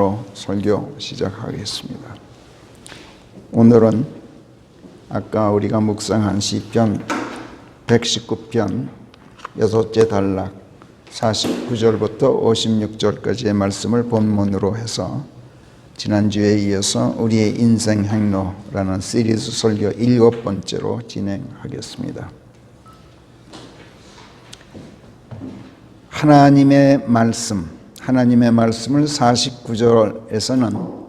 바로 설교 시작하겠습니다. 오늘은 아까 우리가 묵상한 시편 119편 6째 단락 49절부터 56절까지의 말씀을 본문으로 해서 지난주에 이어서 우리의 인생 행로라는 시리즈 설교 7번째로 진행하겠습니다. 하나님의 말씀을 49절에서는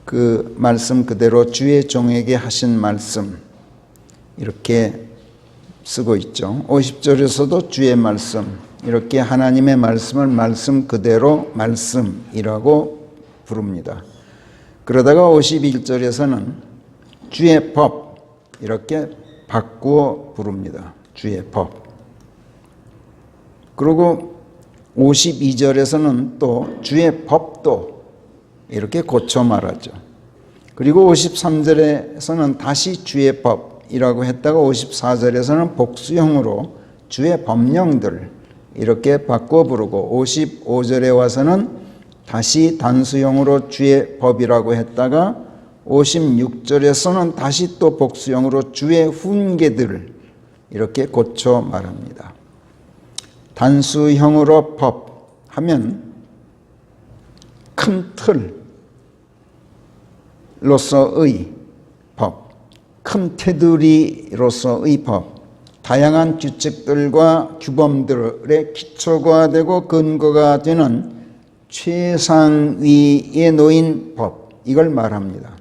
그 말씀 그대로 주의 종에게 하신 말씀 이렇게 쓰고 있죠. 50절에서도 주의 말씀 이렇게 하나님의 말씀을 말씀 그대로 말씀이라고 부릅니다. 그러다가 51절에서는 주의 법 이렇게 바꾸어 부릅니다. 주의 법. 그리고 52절에서는 또 주의 법도 이렇게 고쳐 말하죠. 그리고 53절에서는 다시 주의 법이라고 했다가 54절에서는 복수형으로 주의 법령들 이렇게 바꿔 부르고 55절에 와서는 다시 단수형으로 주의 법이라고 했다가 56절에서는 다시 또 복수형으로 주의 훈계들 이렇게 고쳐 말합니다. 단수형으로 법 하면 큰 틀로서의 법, 큰 테두리로서의 법, 다양한 규칙들과 규범들의 기초가 되고 근거가 되는 최상위에 놓인 법, 이걸 말합니다.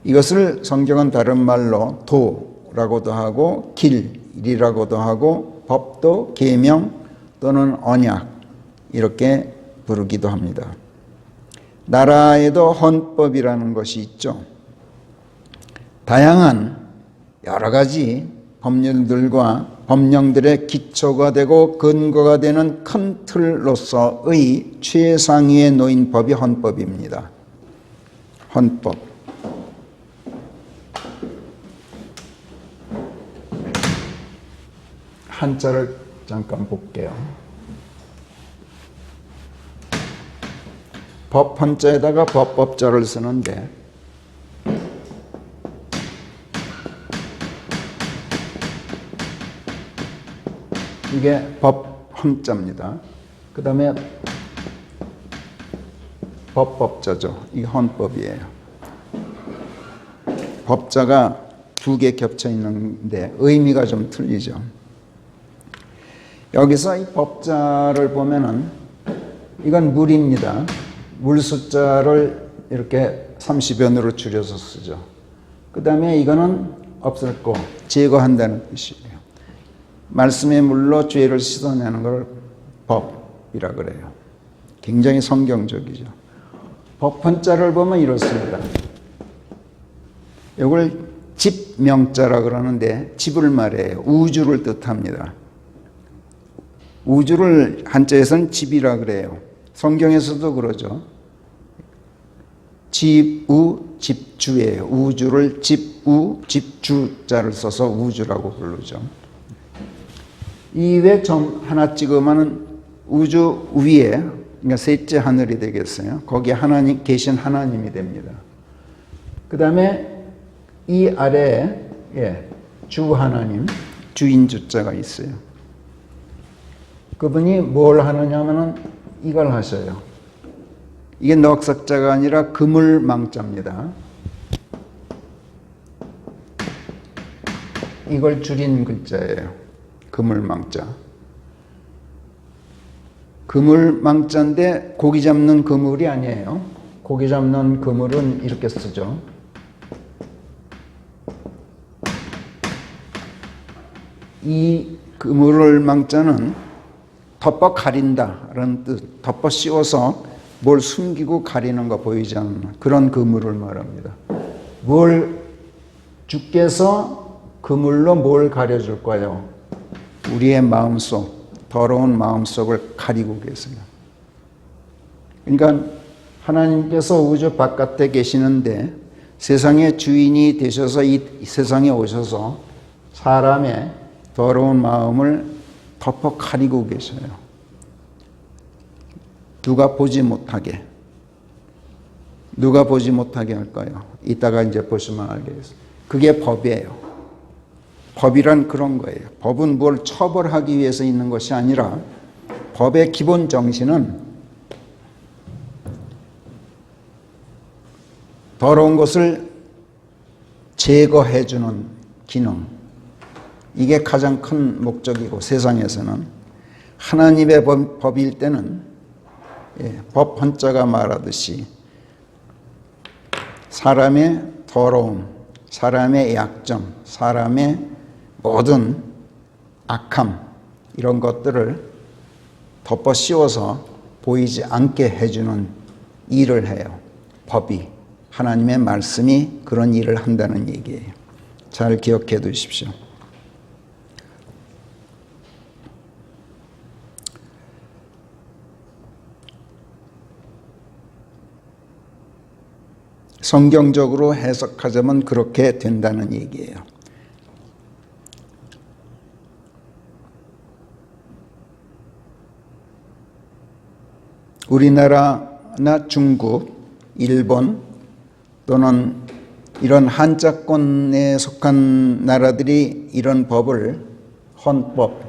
이것을 성경은 다른 말로 도라고도 하고 길이라고도 하고 법도 계명 또는 언약 이렇게 부르기도 합니다. 나라에도 헌법이라는 것이 있죠. 다양한 여러 가지 법률들과 법령들의 기초가 되고 근거가 되는 큰 틀로서의 최상위에 놓인 법이 헌법입니다. 헌법. 한자를 잠깐 볼게요. 법 헌자에다가 법자를 쓰는데 이게 법 헌자입니다. 그 다음에 법자죠. 이게 헌법이에요. 법자가 두 개 겹쳐 있는데 의미가 좀 틀리죠. 여기서 이 법자를 보면은 이건 물입니다. 물 숫자를 이렇게 30연으로 줄여서 쓰죠. 그 다음에 이거는 없앨고 제거한다는 뜻이에요. 말씀의 물로 죄를 씻어내는 걸 법이라 그래요. 굉장히 성경적이죠. 법 헌자를 보면 이렇습니다. 이걸 집명자라 그러는데 집을 말해요. 우주를 뜻합니다. 우주를 한자에서는 집이라 그래요. 성경에서도 그러죠. 집주예요. 우주를 집주자를 써서 우주라고 부르죠. 이 위에 점 하나 찍으면 우주 위에, 그러니까 셋째 하늘이 되겠어요. 거기에 하나님, 계신 하나님이 됩니다. 그 다음에 이 아래에 주 하나님, 주인 주자가 있어요. 그분이 뭘 하느냐면은 이걸 하셔요. 이게 넉석자가 아니라 그물망자입니다. 이걸 줄인 글자예요. 그물망자. 그물망자인데 고기 잡는 그물이 아니에요. 고기 잡는 그물은 이렇게 쓰죠. 이 그물망자는 덮어 가린다라는 뜻, 덮어 씌워서 뭘 숨기고 가리는 거 보이지 않는 그런 그물을 말합니다. 주께서 그물로 뭘 가려줄 거예요? 우리의 마음속, 더러운 마음속을 가리고 계세요. 그러니까 하나님께서 우주 바깥에 계시는데 세상의 주인이 되셔서 이 세상에 오셔서 사람의 더러운 마음을 덮어 가리고 계셔요. 누가 보지 못하게. 누가 보지 못하게 할까요? 이따가 이제 보시면 알겠어요. 그게 법이에요. 법이란 그런 거예요. 법은 뭘 처벌하기 위해서 있는 것이 아니라 법의 기본 정신은 더러운 것을 제거해 주는 기능. 이게 가장 큰 목적이고 세상에서는 하나님의 법일 때는 법 한자가 말하듯이 사람의 더러움, 사람의 약점, 사람의 모든 악함 이런 것들을 덮어 씌워서 보이지 않게 해주는 일을 해요. 법이. 하나님의 말씀이 그런 일을 한다는 얘기예요. 잘 기억해 두십시오. 성경적으로 해석하자면 그렇게 된다는 얘기예요. 우리나라나 중국, 일본 또는 이런 한자권에 속한 나라들이 이런 법을 헌법,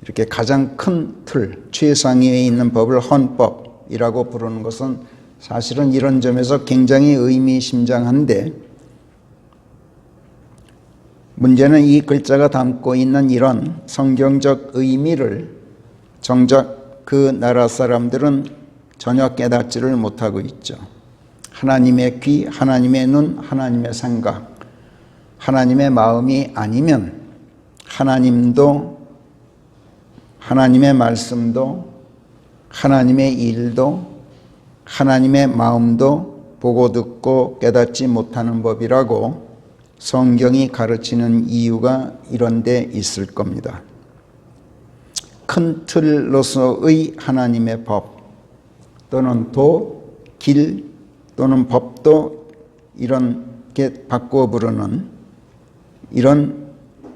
이렇게 가장 큰 틀, 최상위에 있는 법을 헌법이라고 부르는 것은 사실은 이런 점에서 굉장히 의미심장한데, 문제는 이 글자가 담고 있는 이런 성경적 의미를 정작 그 나라 사람들은 전혀 깨닫지를 못하고 있죠. 하나님의 귀, 하나님의 눈, 하나님의 생각, 하나님의 마음이 아니면 하나님도, 하나님의 말씀도, 하나님의 일도, 하나님의 마음도 보고 듣고 깨닫지 못하는 법이라고 성경이 가르치는 이유가 이런 데 있을 겁니다. 큰 틀로서의 하나님의 법 또는 도, 길 또는 법도 이렇게 바꾸어 부르는 이런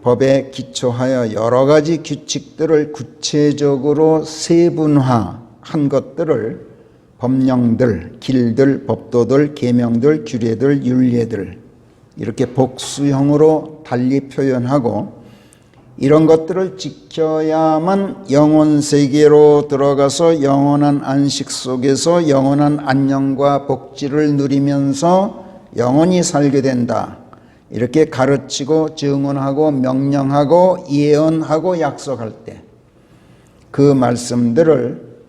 법에 기초하여 여러 가지 규칙들을 구체적으로 세분화한 것들을 법령들, 길들, 법도들, 계명들, 규례들, 율례들 이렇게 복수형으로 달리 표현하고, 이런 것들을 지켜야만 영혼 세계로 들어가서 영원한 안식 속에서 영원한 안녕과 복지를 누리면서 영원히 살게 된다. 이렇게 가르치고 증언하고 명령하고 예언하고 약속할 때 그 말씀들을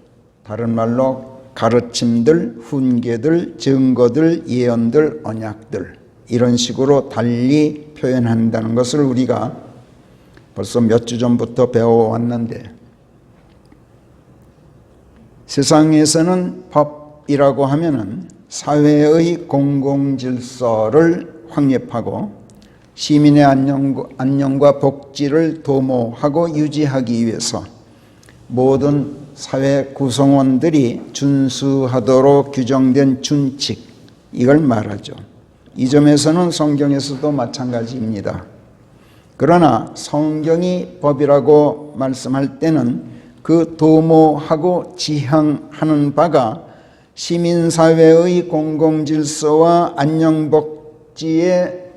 다른 말로 가르침들, 훈계들, 증거들, 예언들, 언약들 이런 식으로 달리 표현한다는 것을 우리가 벌써 몇 주 전부터 배워왔는데, 세상에서는 법이라고 하면은 사회의 공공질서를 확립하고 시민의 안녕과 복지를 도모하고 유지하기 위해서 모든 사회 구성원들이 준수하도록 규정된 준칙, 이걸 말하죠. 이 점에서는 성경에서도 마찬가지입니다. 그러나 성경이 법이라고 말씀할 때는 그 도모하고 지향하는 바가 시민사회의 공공질서와 안녕복지에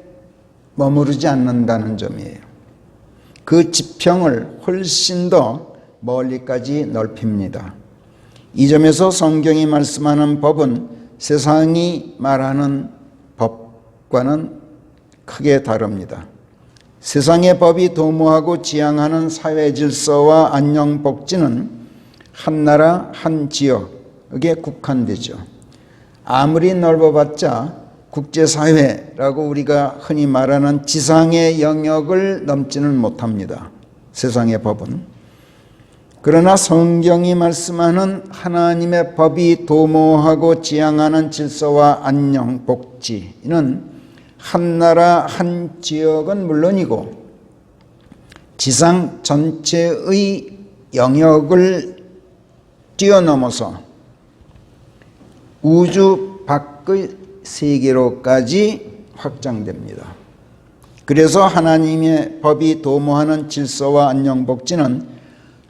머무르지 않는다는 점이에요. 그 지평을 훨씬 더 멀리까지 넓힙니다. 이 점에서 성경이 말씀하는 법은 세상이 말하는 법과는 크게 다릅니다. 세상의 법이 도모하고 지향하는 사회 질서와 안녕 복지는 한 나라 한 지역에 국한되죠. 아무리 넓어봤자 국제사회라고 우리가 흔히 말하는 지상의 영역을 넘지는 못합니다. 세상의 법은. 그러나 성경이 말씀하는 하나님의 법이 도모하고 지향하는 질서와 안녕 복지는 한 나라 한 지역은 물론이고 지상 전체의 영역을 뛰어넘어서 우주 밖의 세계로까지 확장됩니다. 그래서 하나님의 법이 도모하는 질서와 안녕 복지는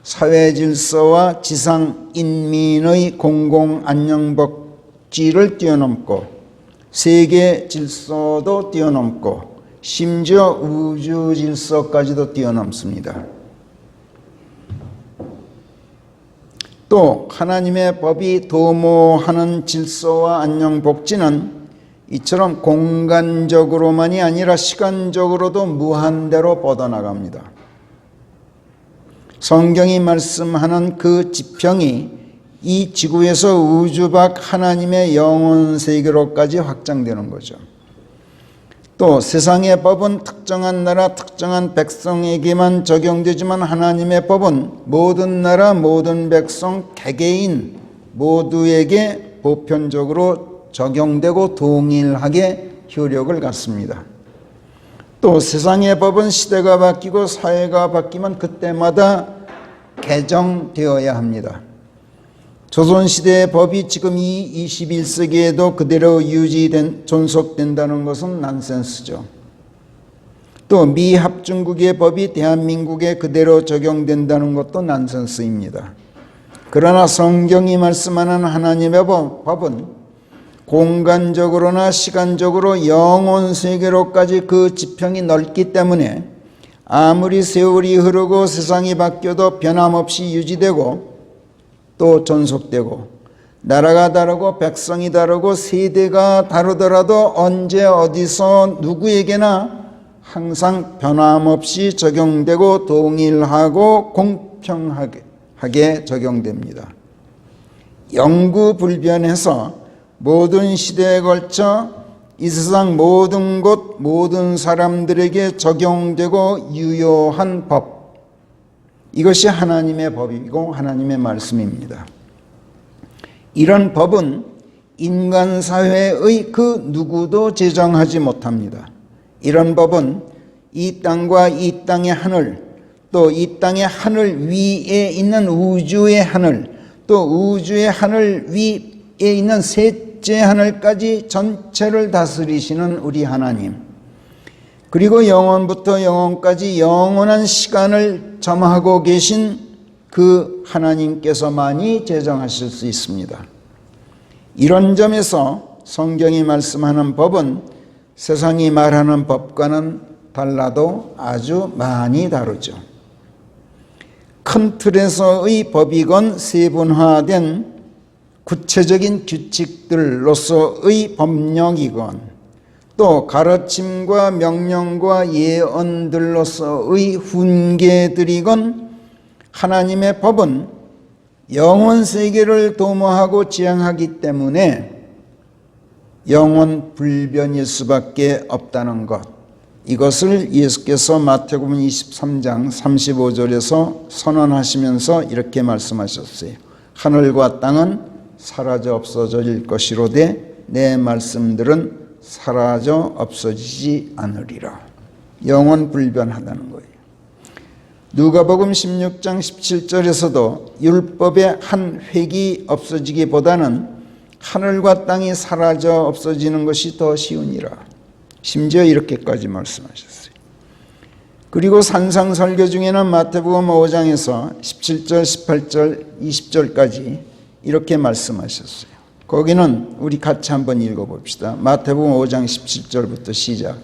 사회 질서와 지상 인민의 공공 안녕복지를 뛰어넘고 세계 질서도 뛰어넘고 심지어 우주 질서까지도 뛰어넘습니다. 또 하나님의 법이 도모하는 질서와 안녕복지는 이처럼 공간적으로만이 아니라 시간적으로도 무한대로 뻗어나갑니다. 성경이 말씀하는 그 지평이 이 지구에서 우주 밖 하나님의 영원 세계로까지 확장되는 거죠. 또 세상의 법은 특정한 나라 특정한 백성에게만 적용되지만 하나님의 법은 모든 나라 모든 백성 개개인 모두에게 보편적으로 적용되고 동일하게 효력을 갖습니다. 또 세상의 법은 시대가 바뀌고 사회가 바뀌면 그때마다 개정되어야 합니다. 조선시대의 법이 지금 이 21세기에도 그대로 존속된다는 것은 난센스죠. 또 미합중국의 법이 대한민국에 그대로 적용된다는 것도 난센스입니다. 그러나 성경이 말씀하는 하나님의 법은 공간적으로나 시간적으로 영원 세계로까지 그 지평이 넓기 때문에 아무리 세월이 흐르고 세상이 바뀌어도 변함없이 유지되고 또 존속되고 나라가 다르고 백성이 다르고 세대가 다르더라도 언제 어디서 누구에게나 항상 변함없이 적용되고 동일하고 공평하게 적용됩니다. 영구불변해서 모든 시대에 걸쳐 이 세상 모든 곳 모든 사람들에게 적용되고 유효한 법, 이것이 하나님의 법이고 하나님의 말씀입니다. 이런 법은 인간 사회의 그 누구도 제정하지 못합니다. 이런 법은 이 땅과 이 땅의 하늘, 또 이 땅의 하늘 위에 있는 우주의 하늘, 또 우주의 하늘 위에 있는 셋째 하늘까지 전체를 다스리시는 우리 하나님, 그리고 영원부터 영원까지 영원한 시간을 점하고 계신 그 하나님께서만이 제정하실 수 있습니다. 이런 점에서 성경이 말씀하는 법은 세상이 말하는 법과는 달라도 아주 많이 다르죠. 큰 틀에서의 법이건 세분화된 구체적인 규칙들로서의 법령이건 또 가르침과 명령과 예언들로서의 훈계들이건 하나님의 법은 영원 세계를 도모하고 지향하기 때문에 영원 불변일 수밖에 없다는 것, 이것을 예수께서 마태복음 23장 35절에서 선언하시면서 이렇게 말씀하셨어요. 하늘과 땅은 사라져 없어질 것이로되 내 말씀들은 사라져 없어지지 않으리라. 영원 불변하다는 거예요. 누가복음 16장 17절에서도 율법의 한 획이 없어지기보다는 하늘과 땅이 사라져 없어지는 것이 더 쉬우니라. 심지어 이렇게까지 말씀하셨어요. 그리고 산상설교 중에는 마태복음 5장에서 17절, 18절, 20절까지 이렇게 말씀하셨어요. 거기는 우리 같이 한번 읽어봅시다. 마태복음 5장 17절부터 시작.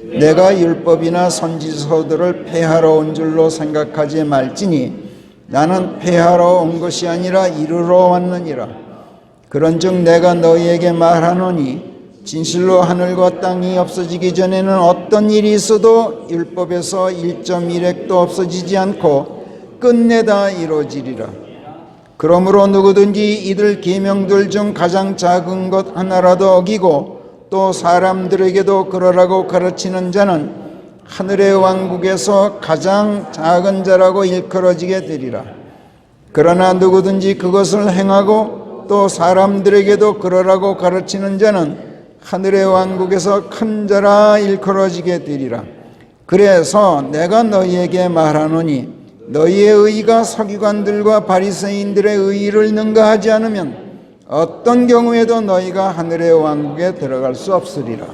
내가 율법이나 선지서들을 폐하러 온 줄로 생각하지 말지니 나는 폐하러 온 것이 아니라 이루러 왔느니라. 그런즉 내가 너희에게 말하노니 진실로 하늘과 땅이 없어지기 전에는 어떤 일이 있어도 율법에서 1.1획도 없어지지 않고 끝내 다 이루어지리라. 그러므로 누구든지 이들 계명들 중 가장 작은 것 하나라도 어기고 또 사람들에게도 그러라고 가르치는 자는 하늘의 왕국에서 가장 작은 자라고 일컬어지게 되리라. 그러나 누구든지 그것을 행하고 또 사람들에게도 그러라고 가르치는 자는 하늘의 왕국에서 큰 자라 일컬어지게 되리라. 그래서 내가 너희에게 말하노니 너희의 의가 서기관들과 바리새인들의 의를 능가하지 않으면 어떤 경우에도 너희가 하늘의 왕국에 들어갈 수 없으리라.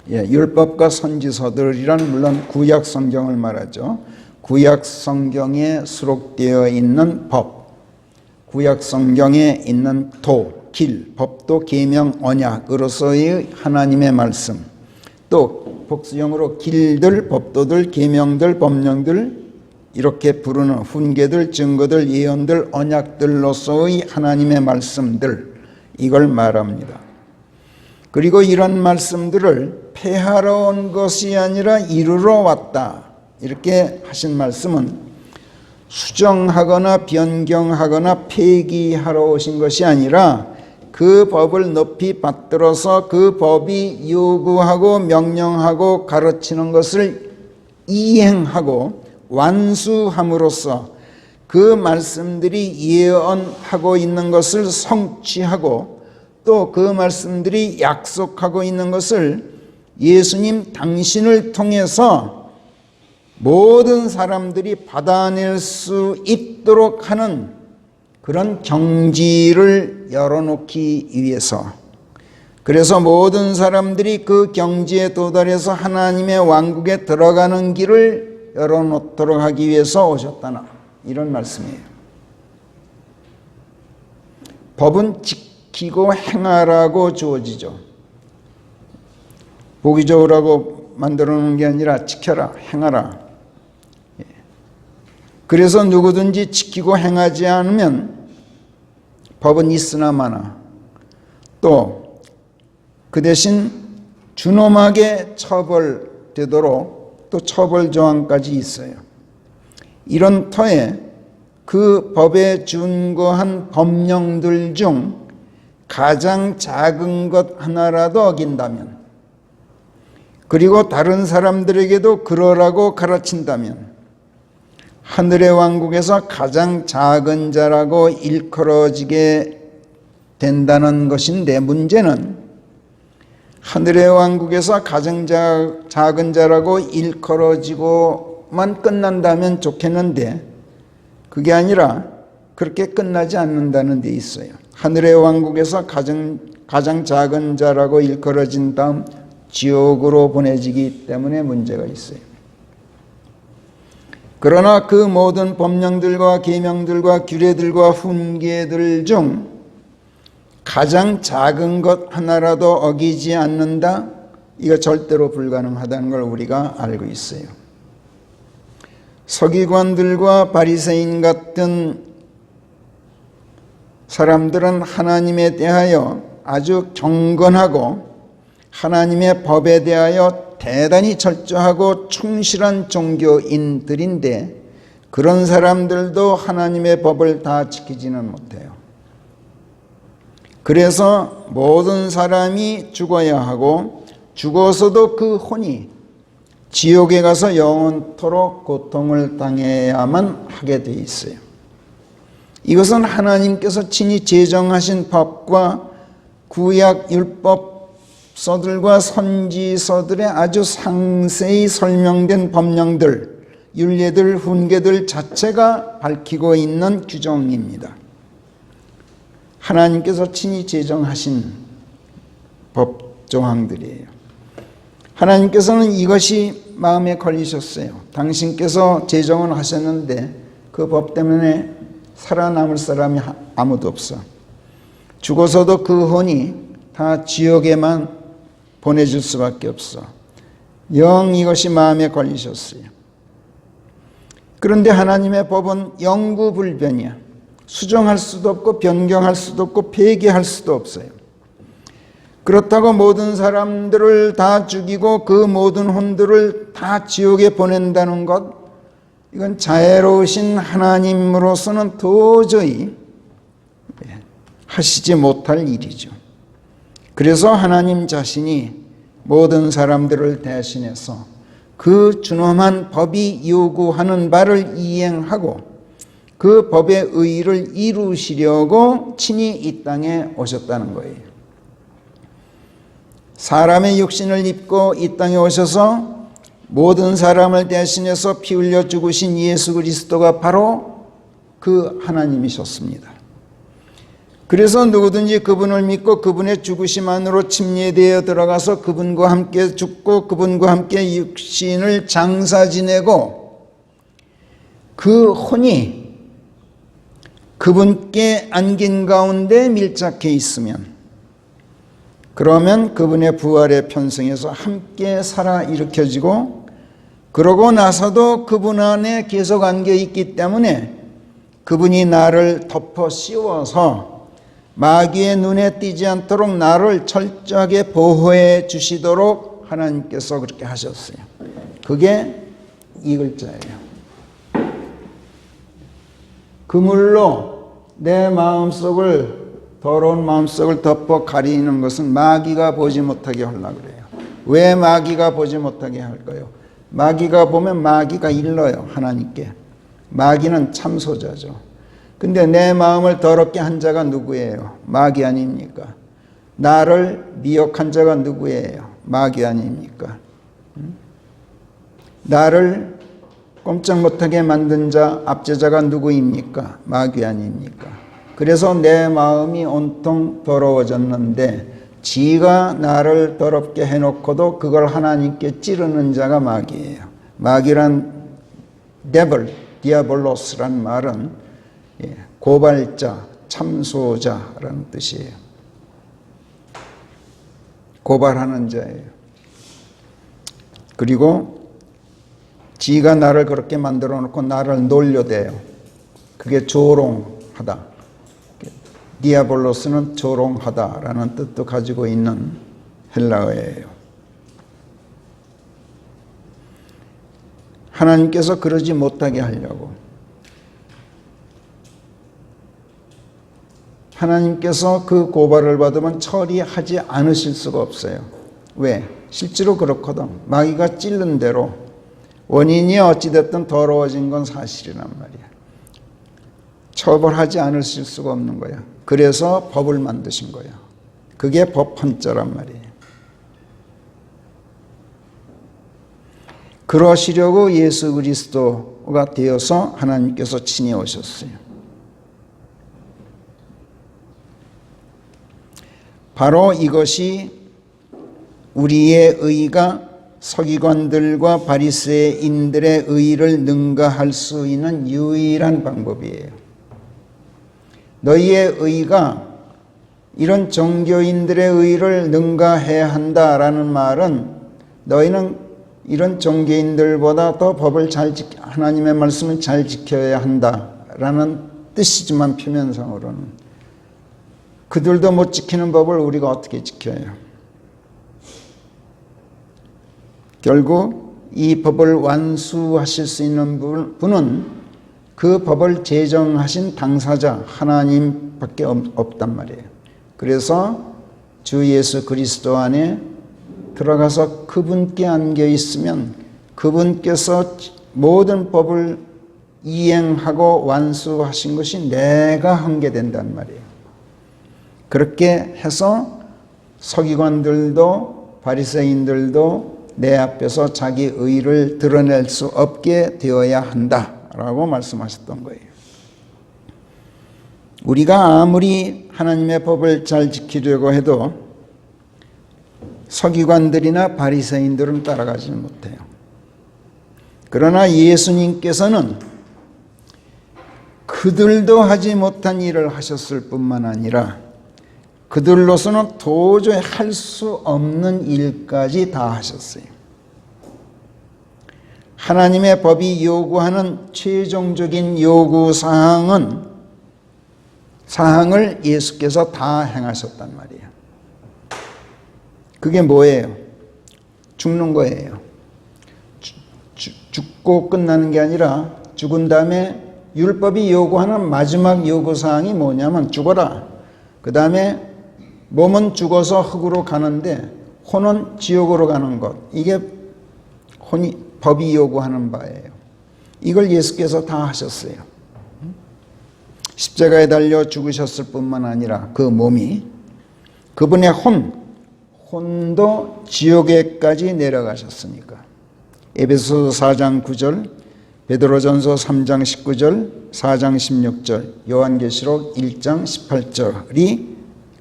율법과 선지서들이란 물론 구약 성경을 말하죠. 구약 성경에 수록되어 있는 법, 구약 성경에 있는 도, 길, 법도, 계명, 언약으로서의 하나님의 말씀, 또 복수형으로 길들, 법도들, 계명들, 법령들 이렇게 부르는 훈계들, 증거들, 예언들, 언약들로서의 하나님의 말씀들, 이걸 말합니다. 그리고 이런 말씀들을 폐하러 온 것이 아니라 이루러 왔다, 이렇게 하신 말씀은 수정하거나 변경하거나 폐기하러 오신 것이 아니라 그 법을 높이 받들어서 그 법이 요구하고 명령하고 가르치는 것을 이행하고 완수함으로써 그 말씀들이 예언하고 있는 것을 성취하고 또 그 말씀들이 약속하고 있는 것을 예수님 당신을 통해서 모든 사람들이 받아낼 수 있도록 하는 그런 경지를 열어놓기 위해서, 그래서 모든 사람들이 그 경지에 도달해서 하나님의 왕국에 들어가는 길을 열어놓도록 하기 위해서 오셨다나, 이런 말씀이에요. 법은 지키고 행하라고 주어지죠. 보기 좋으라고 만들어 놓은 게 아니라 지켜라, 행하라. 그래서 누구든지 지키고 행하지 않으면 법은 있으나 마나 또 그 대신 준엄하게 처벌되도록 또 처벌 조항까지 있어요. 이런 터에 그 법에 준거한 법령들 중 가장 작은 것 하나라도 어긴다면, 그리고 다른 사람들에게도 그러라고 가르친다면 하늘의 왕국에서 가장 작은 자라고 일컬어지게 된다는 것인데, 문제는 하늘의 왕국에서 가장 작은 자라고 일컬어지고만 끝난다면 좋겠는데 그게 아니라 그렇게 끝나지 않는다는 데 있어요. 하늘의 왕국에서 가장 작은 자라고 일컬어진 다음 지옥으로 보내지기 때문에 문제가 있어요. 그러나 그 모든 법령들과 계명들과 규례들과 훈계들 중 가장 작은 것 하나라도 어기지 않는다, 이거 절대로 불가능하다는 걸 우리가 알고 있어요. 서기관들과 바리새인 같은 사람들은 하나님에 대하여 아주 경건하고 하나님의 법에 대하여 대단히 철저하고 충실한 종교인들인데, 그런 사람들도 하나님의 법을 다 지키지는 못해요. 그래서 모든 사람이 죽어야 하고 죽어서도 그 혼이 지옥에 가서 영원토록 고통을 당해야만 하게 돼 있어요. 이것은 하나님께서 친히 제정하신 법과 구약 율법서들과 선지서들에 아주 상세히 설명된 법령들, 율례들, 훈계들 자체가 밝히고 있는 규정입니다. 하나님께서 친히 제정하신 법 조항들이에요. 하나님께서는 이것이 마음에 걸리셨어요. 당신께서 제정을 하셨는데 그 법 때문에 살아남을 사람이 아무도 없어. 죽어서도 그 혼이 다 지옥에만 보내줄 수밖에 없어. 영 이것이 마음에 걸리셨어요. 그런데 하나님의 법은 영구불변이야. 수정할 수도 없고 변경할 수도 없고 폐기할 수도 없어요. 그렇다고 모든 사람들을 다 죽이고 그 모든 혼들을 다 지옥에 보낸다는 것, 이건 자애로우신 하나님으로서는 도저히 하시지 못할 일이죠. 그래서 하나님 자신이 모든 사람들을 대신해서 그 준엄한 법이 요구하는 바를 이행하고 그 법의 의의를 이루시려고 친히 이 땅에 오셨다는 거예요. 사람의 육신을 입고 이 땅에 오셔서 모든 사람을 대신해서 피 흘려 죽으신 예수 그리스도가 바로 그 하나님이셨습니다. 그래서 누구든지 그분을 믿고 그분의 죽으심 안으로 침례되어 들어가서 그분과 함께 죽고 그분과 함께 육신을 장사 지내고 그 혼이 그분께 안긴 가운데 밀착해 있으면, 그러면 그분의 부활의 편성에서 함께 살아 일으켜지고, 그러고 나서도 그분 안에 계속 안겨 있기 때문에 그분이 나를 덮어 씌워서 마귀의 눈에 띄지 않도록 나를 철저하게 보호해 주시도록 하나님께서 그렇게 하셨어요. 그게 이 글자예요. 그물로 내 마음속을, 더러운 마음속을 덮어 가리는 것은 마귀가 보지 못하게 하려고 그래요. 왜 마귀가 보지 못하게 할까요? 마귀가 보면 마귀가 일러요, 하나님께. 마귀는 참소자죠. 근데 내 마음을 더럽게 한 자가 누구예요? 마귀 아닙니까? 나를 미혹한 자가 누구예요? 마귀 아닙니까? 나를 꼼짝 못하게 만든 자, 압제자가 누구입니까? 마귀 아닙니까? 그래서 내 마음이 온통 더러워졌는데, 지가 나를 더럽게 해놓고도 그걸 하나님께 찌르는 자가 마귀예요. 마귀란 데블, 디아볼로스란 말은 고발자, 참소자라는 뜻이에요. 고발하는 자예요. 그리고 지가 나를 그렇게 만들어 놓고 나를 놀려대요. 그게 조롱하다. 디아볼로스는 조롱하다라는 뜻도 가지고 있는 헬라어예요. 하나님께서 그러지 못하게 하려고, 하나님께서 그 고발을 받으면 처리하지 않으실 수가 없어요. 왜? 실제로 그렇거든. 마귀가 찔른 대로 원인이 어찌됐든 더러워진 건 사실이란 말이야. 처벌하지 않으실 수가 없는 거야. 그래서 법을 만드신 거야. 그게 법 한자란 말이에요. 그러시려고 예수 그리스도가 되어서 하나님께서 친히 오셨어요. 바로 이것이 우리의 의가 서기관들과 바리새인들의 의를 능가할 수 있는 유일한 방법이에요. 너희의 의가 이런 종교인들의 의를 능가해야 한다라는 말은, 너희는 이런 종교인들보다 더 법을 하나님의 말씀을 잘 지켜야 한다라는 뜻이지만, 표면상으로는 그들도 못 지키는 법을 우리가 어떻게 지켜요? 결국 이 법을 완수하실 수 있는 분은 그 법을 제정하신 당사자 하나님밖에 없단 말이에요. 그래서 주 예수 그리스도 안에 들어가서 그분께 안겨 있으면 그분께서 모든 법을 이행하고 완수하신 것이 내가 한 게 된단 말이에요. 그렇게 해서 서기관들도 바리새인들도 내 앞에서 자기 의를 드러낼 수 없게 되어야 한다라고 말씀하셨던 거예요. 우리가 아무리 하나님의 법을 잘 지키려고 해도 서기관들이나 바리새인들은 따라가지 못해요. 그러나 예수님께서는 그들도 하지 못한 일을 하셨을 뿐만 아니라 그들로서는 도저히 할 수 없는 일까지 다 하셨어요. 하나님의 법이 요구하는 최종적인 요구 사항을 예수께서 다 행하셨단 말이에요. 그게 뭐예요? 죽는 거예요. 죽고 끝나는 게 아니라 죽은 다음에 율법이 요구하는 마지막 요구사항이 뭐냐면 죽어라. 그 다음에 몸은 죽어서 흙으로 가는데 혼은 지옥으로 가는 것. 이게 법이 요구하는 바예요. 이걸 예수께서 다 하셨어요. 십자가에 달려 죽으셨을 뿐만 아니라 그 몸이, 그분의 혼도 지옥에까지 내려가셨으니까. 에베소서 4장 9절, 베드로전서 3장 19절, 4장 16절, 요한계시록 1장 18절이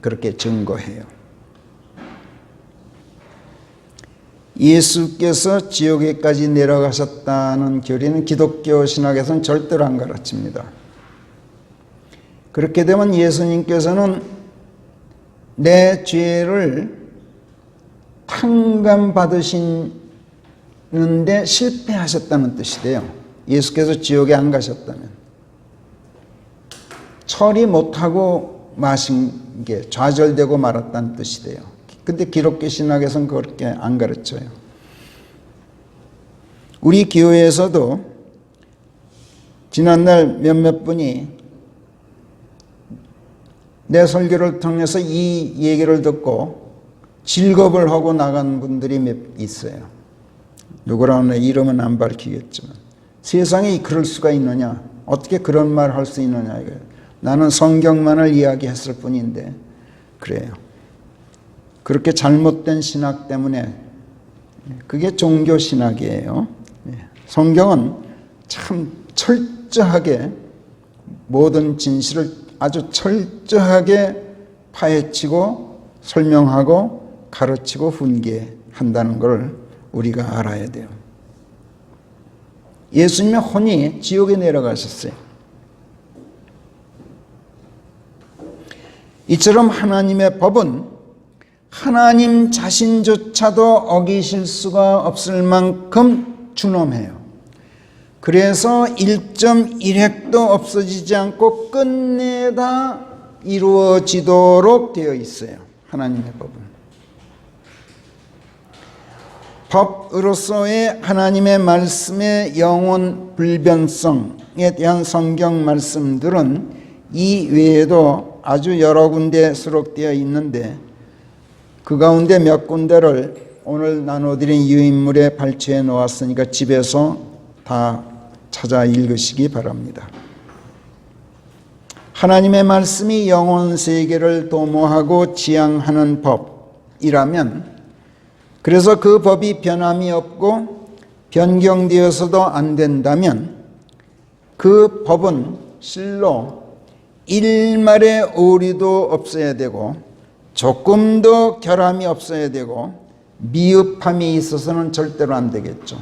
그렇게 증거해요. 예수께서 지옥에까지 내려가셨다는 교리는 기독교 신학에서는 절대로 안 가르칩니다. 그렇게 되면 예수님께서는 내 죄를 탕감받으시는데 실패하셨다는 뜻이 돼요. 예수께서 지옥에 안 가셨다면. 처리 못하고 마신 게 좌절되고 말았다는 뜻이 돼요. 근데 기독교 신학에서는 그렇게 안 가르쳐요. 우리 교회에서도 지난날 몇몇 분이 내 설교를 통해서 이 얘기를 듣고 질겁을 하고 나간 분들이 몇 있어요. 누구라는 이름은 안 밝히겠지만 세상에 그럴 수가 있느냐, 어떻게 그런 말 할 수 있느냐 이거예요. 나는 성경만을 이야기했을 뿐인데 그래요. 그렇게 잘못된 신학 때문에 그게 종교 신학이에요. 성경은 참 철저하게 모든 진실을 아주 철저하게 파헤치고 설명하고 가르치고 훈계한다는 걸 우리가 알아야 돼요. 예수님의 혼이 지옥에 내려가셨어요. 이처럼 하나님의 법은 하나님 자신조차도 어기실 수가 없을 만큼 준엄해요. 그래서 1.1획도 없어지지 않고 끝내 다 이루어지도록 되어 있어요. 하나님의 법은. 법으로서의 하나님의 말씀의 영원 불변성에 대한 성경 말씀들은 이 외에도 아주 여러 군데 수록되어 있는데 그 가운데 몇 군데를 오늘 나눠드린 유인물에 발췌해 놓았으니까 집에서 다 찾아 읽으시기 바랍니다. 하나님의 말씀이 영혼 세계를 도모하고 지향하는 법이라면 그래서 그 법이 변함이 없고 변경되어서도 안 된다면 그 법은 실로 일말의 오류도 없어야 되고 조금도 결함이 없어야 되고 미흡함이 있어서는 절대로 안 되겠죠.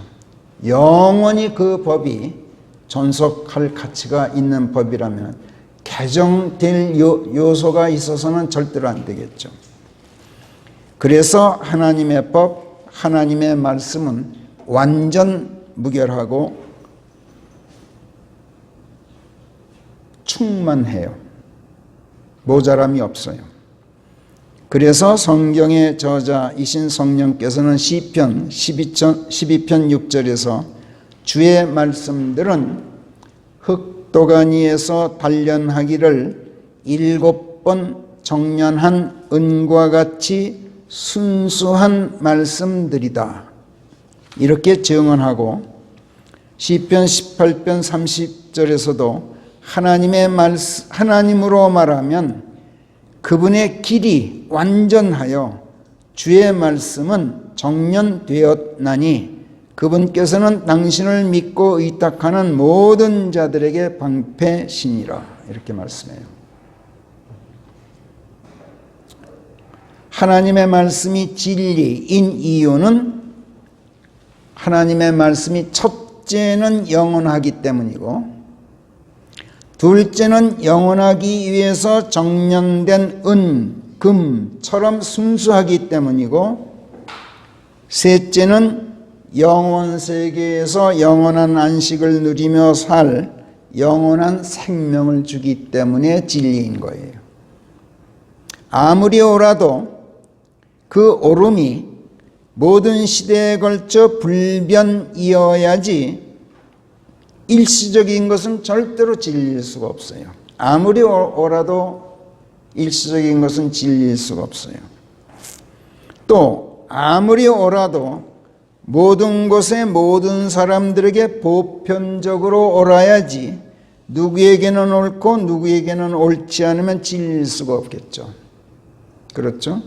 영원히 그 법이 존속할 가치가 있는 법이라면 개정될 요소가 있어서는 절대로 안 되겠죠. 그래서 하나님의 법, 하나님의 말씀은 완전 무결하고 충만해요. 모자람이 없어요. 그래서 성경의 저자이신 성령께서는 시편 12편 6절에서 주의 말씀들은 흙도가니에서 단련하기를 7번 정련한 은과 같이 순수한 말씀들이다. 이렇게 증언하고 시편 18편 30절에서도 하나님의 말씀, 하나님으로 말하면 그분의 길이 완전하여 주의 말씀은 정련되었나니 그분께서는 당신을 믿고 의탁하는 모든 자들에게 방패시니라. 이렇게 말씀해요. 하나님의 말씀이 진리인 이유는 하나님의 말씀이 첫째는 영원하기 때문이고 둘째는 영원하기 위해서 정련된 은, 금처럼 순수하기 때문이고 셋째는 영원 세계에서 영원한 안식을 누리며 살 영원한 생명을 주기 때문에 진리인 거예요. 아무리 옳아도 그 옳음이 모든 시대에 걸쳐 불변이어야지 일시적인 것은 절대로 진리일 수가 없어요. 아무리 옳아도 일시적인 것은 진리일 수가 없어요. 또 아무리 옳아도 모든 곳에 모든 사람들에게 보편적으로 옳아야지 누구에게는 옳고 누구에게는 옳지 않으면 진리일 수가 없겠죠. 그렇죠?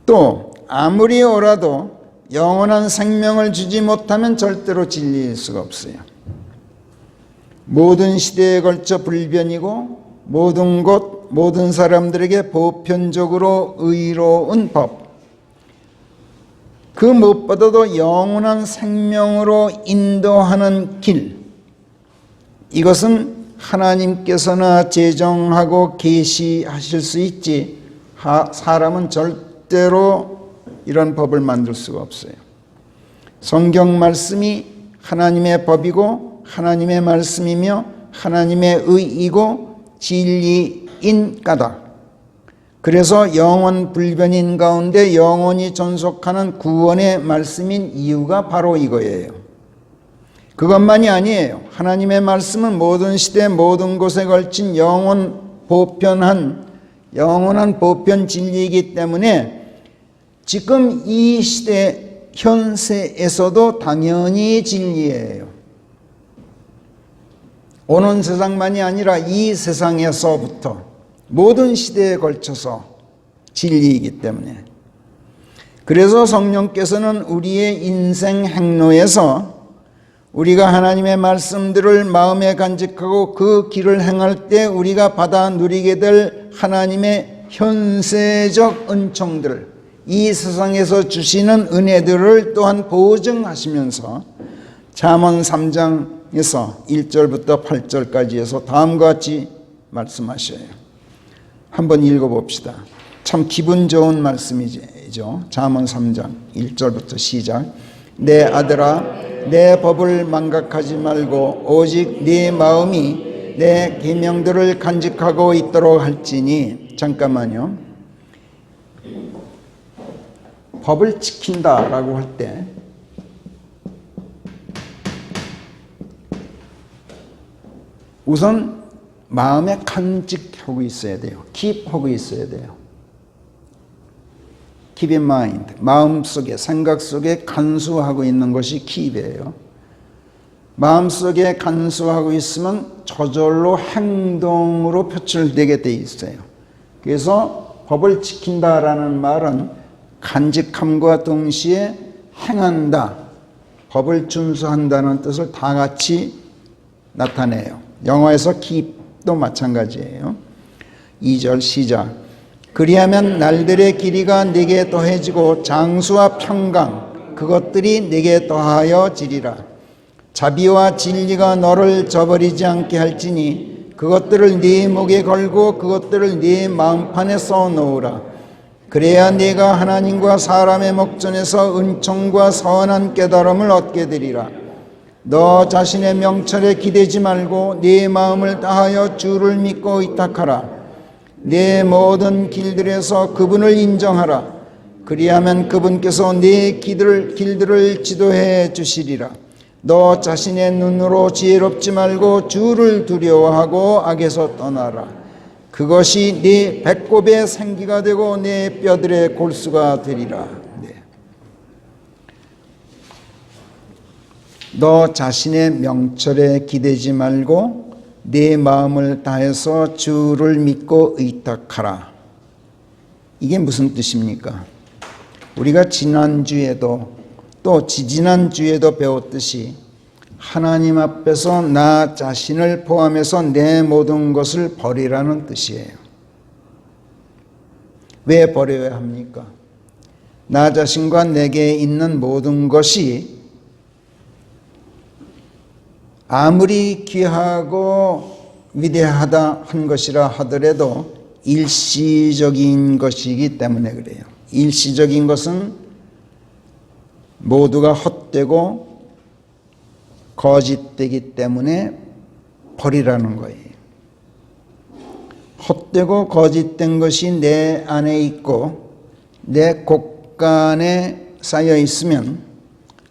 또 아무리 옳아도 영원한 생명을 주지 못하면 절대로 진리일 수가 없어요. 모든 시대에 걸쳐 불변이고 모든 곳 모든 사람들에게 보편적으로 의로운 법 그 무엇보다도 영원한 생명으로 인도하는 길, 이것은 하나님께서나 제정하고 계시하실 수 있지 사람은 절대로 이런 법을 만들 수가 없어요. 성경 말씀이 하나님의 법이고 하나님의 말씀이며 하나님의 의이고 진리인 까닭. 그래서 영원 불변인 가운데 영원히 존속하는 구원의 말씀인 이유가 바로 이거예요. 그것만이 아니에요. 하나님의 말씀은 모든 시대 모든 곳에 걸친 영원한 보편 진리이기 때문에 지금 이 시대 현세에서도 당연히 진리예요. 오는 세상만이 아니라 이 세상에서부터 모든 시대에 걸쳐서 진리이기 때문에, 그래서 성령께서는 우리의 인생 행로에서 우리가 하나님의 말씀들을 마음에 간직하고 그 길을 행할 때 우리가 받아 누리게 될 하나님의 현세적 은총들, 이 세상에서 주시는 은혜들을 또한 보증하시면서 잠언 3장에서 1절부터 8절까지 해서 다음과 같이 말씀하셔요. 한번 읽어봅시다. 참 기분 좋은 말씀이죠. 잠언 3장 1절부터 시작. 내 아들아, 내 법을 망각하지 말고 오직 네 마음이 내 계명들을 간직하고 있도록 할지니. 잠깐만요. 법을 지킨다라고 할 때 우선 마음에 간직하고 있어야 돼요. keep하고 있어야 돼요. keep in mind. 마음속에, 생각 속에 간수하고 있는 것이 keep이에요. 마음속에 간수하고 있으면 저절로 행동으로 표출되게 돼 있어요. 그래서 법을 지킨다라는 말은 간직함과 동시에 행한다, 법을 준수한다는 뜻을 다 같이 나타내요. 영어에서 keep도 마찬가지예요. 2절 시작. 그리하면 날들의 길이가 네게 더해지고 장수와 평강 그것들이 네게 더하여 지리라. 자비와 진리가 너를 저버리지 않게 할지니 그것들을 네 목에 걸고 그것들을 네 마음판에 써놓으라. 그래야 네가 하나님과 사람의 목전에서 은총과 선한 깨달음을 얻게 되리라. 너 자신의 명철에 기대지 말고 네 마음을 다하여 주를 믿고 의탁하라. 네 모든 길들에서 그분을 인정하라. 그리하면 그분께서 네 길들을 지도해 주시리라. 너 자신의 눈으로 지혜롭지 말고 주를 두려워하고 악에서 떠나라. 그것이 네 배꼽의 생기가 되고 네 뼈들의 골수가 되리라. 네. 너 자신의 명철에 기대지 말고 네 마음을 다해서 주를 믿고 의탁하라. 이게 무슨 뜻입니까? 우리가 지난주에도 또 지지난주에도 배웠듯이 하나님 앞에서 나 자신을 포함해서 내 모든 것을 버리라는 뜻이에요. 왜 버려야 합니까? 나 자신과 내게 있는 모든 것이 아무리 귀하고 위대하다 한 것이라 하더라도 일시적인 것이기 때문에 그래요. 일시적인 것은 모두가 헛되고 거짓되기 때문에 버리라는 거예요. 헛되고 거짓된 것이 내 안에 있고 내 곳간에 쌓여 있으면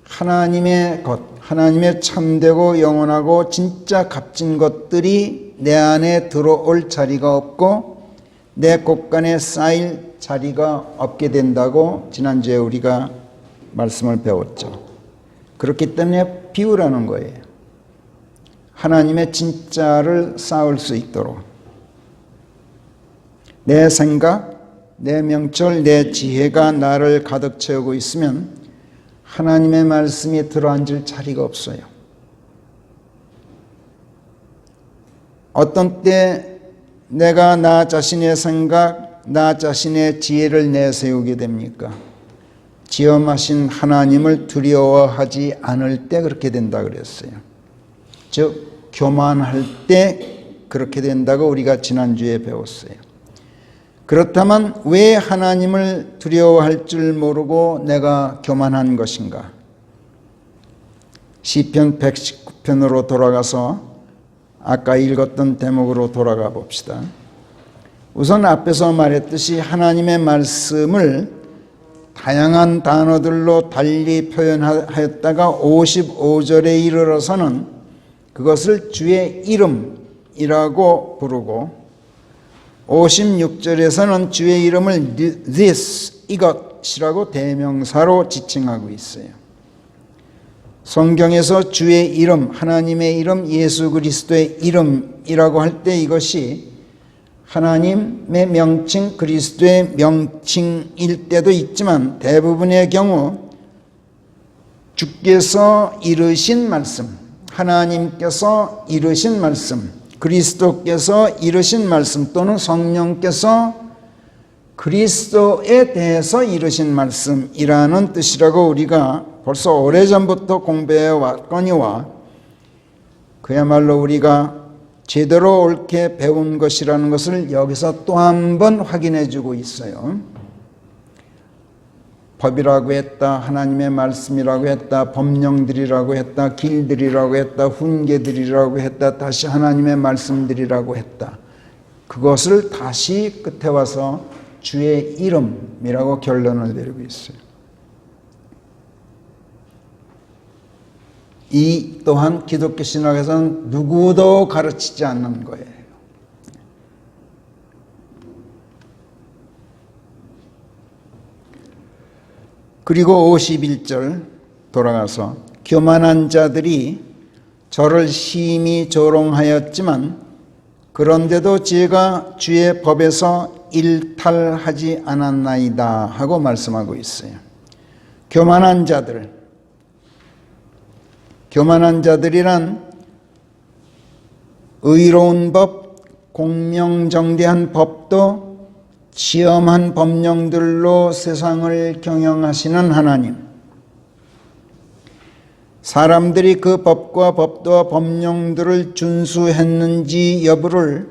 하나님의 것, 하나님의 참되고 영원하고 진짜 값진 것들이 내 안에 들어올 자리가 없고 내 곳간에 쌓일 자리가 없게 된다고 지난주에 우리가 말씀을 배웠죠. 그렇기 때문에 비우라는 거예요. 하나님의 진짜를 쌓을 수 있도록. 내 생각, 내 명철, 내 지혜가 나를 가득 채우고 있으면 하나님의 말씀이 들어앉을 자리가 없어요. 어떤 때 내가 나 자신의 생각, 나 자신의 지혜를 내세우게 됩니까? 지엄하신 하나님을 두려워하지 않을 때 그렇게 된다 그랬어요. 즉 교만할 때 그렇게 된다고 우리가 지난주에 배웠어요. 그렇다면 왜 하나님을 두려워할 줄 모르고 내가 교만한 것인가? 시편 119편으로 돌아가서 아까 읽었던 대목으로 돌아가 봅시다. 우선 앞에서 말했듯이 하나님의 말씀을 다양한 단어들로 달리 표현하였다가 55절에 이르러서는 그것을 주의 이름이라고 부르고 56절에서는 주의 이름을 this, 이것이라고 대명사로 지칭하고 있어요. 성경에서 주의 이름, 하나님의 이름, 예수 그리스도의 이름이라고 할 때 이것이 하나님의 명칭, 그리스도의 명칭일 때도 있지만 대부분의 경우 주께서 이르신 말씀, 하나님께서 이르신 말씀, 그리스도께서 이르신 말씀 또는 성령께서 그리스도에 대해서 이르신 말씀이라는 뜻이라고 우리가 벌써 오래전부터 공부해 왔거니와 그야말로 우리가 제대로 옳게 배운 것이라는 것을 여기서 또 한 번 확인해 주고 있어요. 법이라고 했다, 하나님의 말씀이라고 했다, 법령들이라고 했다, 길들이라고 했다, 훈계들이라고 했다, 다시 하나님의 말씀들이라고 했다. 그것을 다시 끝에 와서 주의 이름이라고 결론을 내리고 있어요. 이 또한 기독교 신학에서는 누구도 가르치지 않는 거예요. 그리고 51절 돌아가서 교만한 자들이 저를 심히 조롱하였지만 그런데도 제가 주의 법에서 일탈하지 않았나이다 하고 말씀하고 있어요. 교만한 자들이란 의로운 법, 공명정대한 법도 지엄한 법령들로 세상을 경영하시는 하나님, 사람들이 그 법과 법도와 법령들을 준수했는지 여부를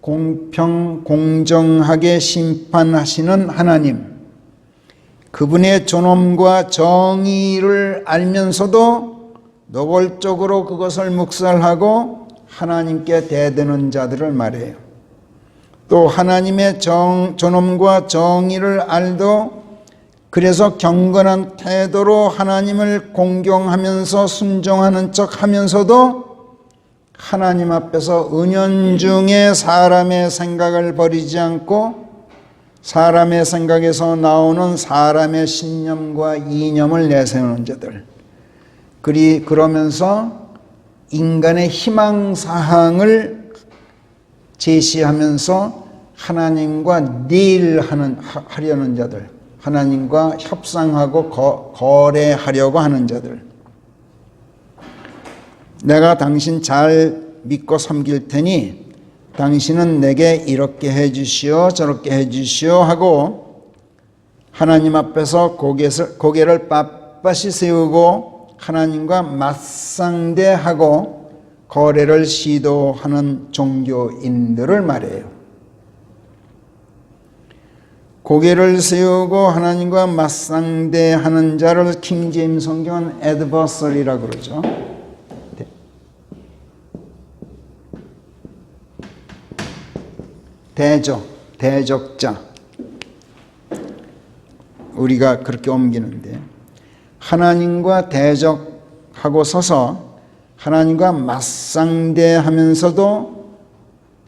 공평, 공정하게 심판하시는 하나님, 그분의 존엄과 정의를 알면서도 노골적으로 그것을 묵살하고 하나님께 대드는 자들을 말해요. 또 하나님의 존엄과 정의를 알도 그래서 경건한 태도로 하나님을 공경하면서 순종하는 척 하면서도 하나님 앞에서 은연중에 사람의 생각을 버리지 않고 사람의 생각에서 나오는 사람의 신념과 이념을 내세우는 자들, 그러면서 인간의 희망사항을 제시하면서 하나님과 딜하려는 자들, 하나님과 협상하고 거래하려고 하는 자들, 내가 당신 잘 믿고 섬길 테니 당신은 내게 이렇게 해주시오 저렇게 해주시오 하고 하나님 앞에서 고개를 빳빳이 세우고 하나님과 맞상대하고 거래를 시도하는 종교인들을 말해요. 고개를 세우고 하나님과 맞상대하는 자를 킹제임스 성경은 adversary라고 그러죠. 대적자. 우리가 그렇게 옮기는데 하나님과 대적하고 서서 하나님과 맞상대하면서도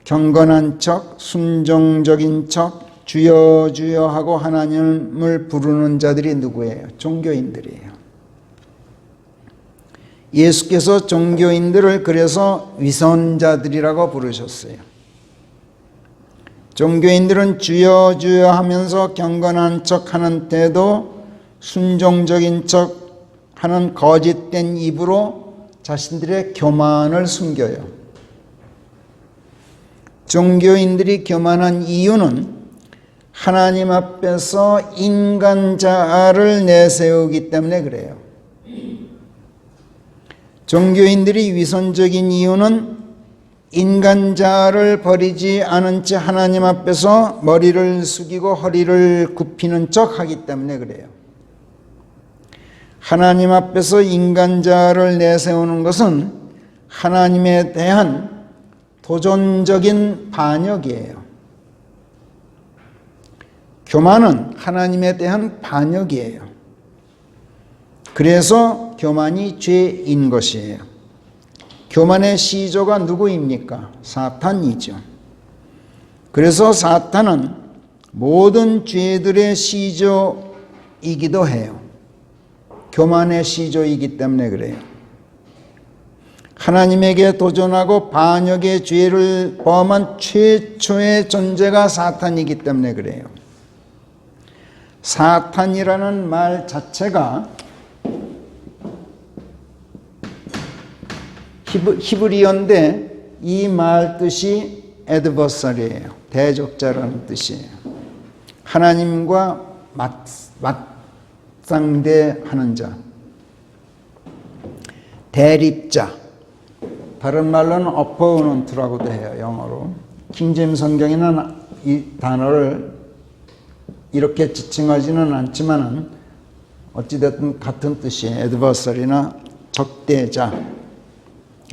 경건한 척, 순종적인 척, 주여 주여 하고 하나님을 부르는 자들이 누구예요? 종교인들이에요. 예수께서 종교인들을 그래서 위선자들이라고 부르셨어요. 종교인들은 주여 주여 하면서 경건한 척 하는 태도, 순종적인 척 하는 거짓된 입으로 자신들의 교만을 숨겨요. 종교인들이 교만한 이유는 하나님 앞에서 인간자아를 내세우기 때문에 그래요. 종교인들이 위선적인 이유는 인간자아를 버리지 않은 채 하나님 앞에서 머리를 숙이고 허리를 굽히는 척 하기 때문에 그래요. 하나님 앞에서 인간자아를 내세우는 것은 하나님에 대한 도전적인 반역이에요. 교만은 하나님에 대한 반역이에요. 그래서 교만이 죄인 것이에요. 교만의 시조가 누구입니까? 사탄이죠. 그래서 사탄은 모든 죄들의 시조이기도 해요. 교만의 시조이기 때문에 그래요. 하나님에게 도전하고 반역의 죄를 범한 최초의 존재가 사탄이기 때문에 그래요. 사탄이라는 말 자체가 히브리어인데 이 말 뜻이 adversary예요. 대적자라는 뜻이에요. 하나님과 맞상대하는 자, 대립자. 다른 말로는 opponent라고도 해요. 영어로. 킹제임스 성경에는 이 단어를 이렇게 지칭하지는 않지만은 어찌됐든 같은 뜻이에요. adversary나 적대자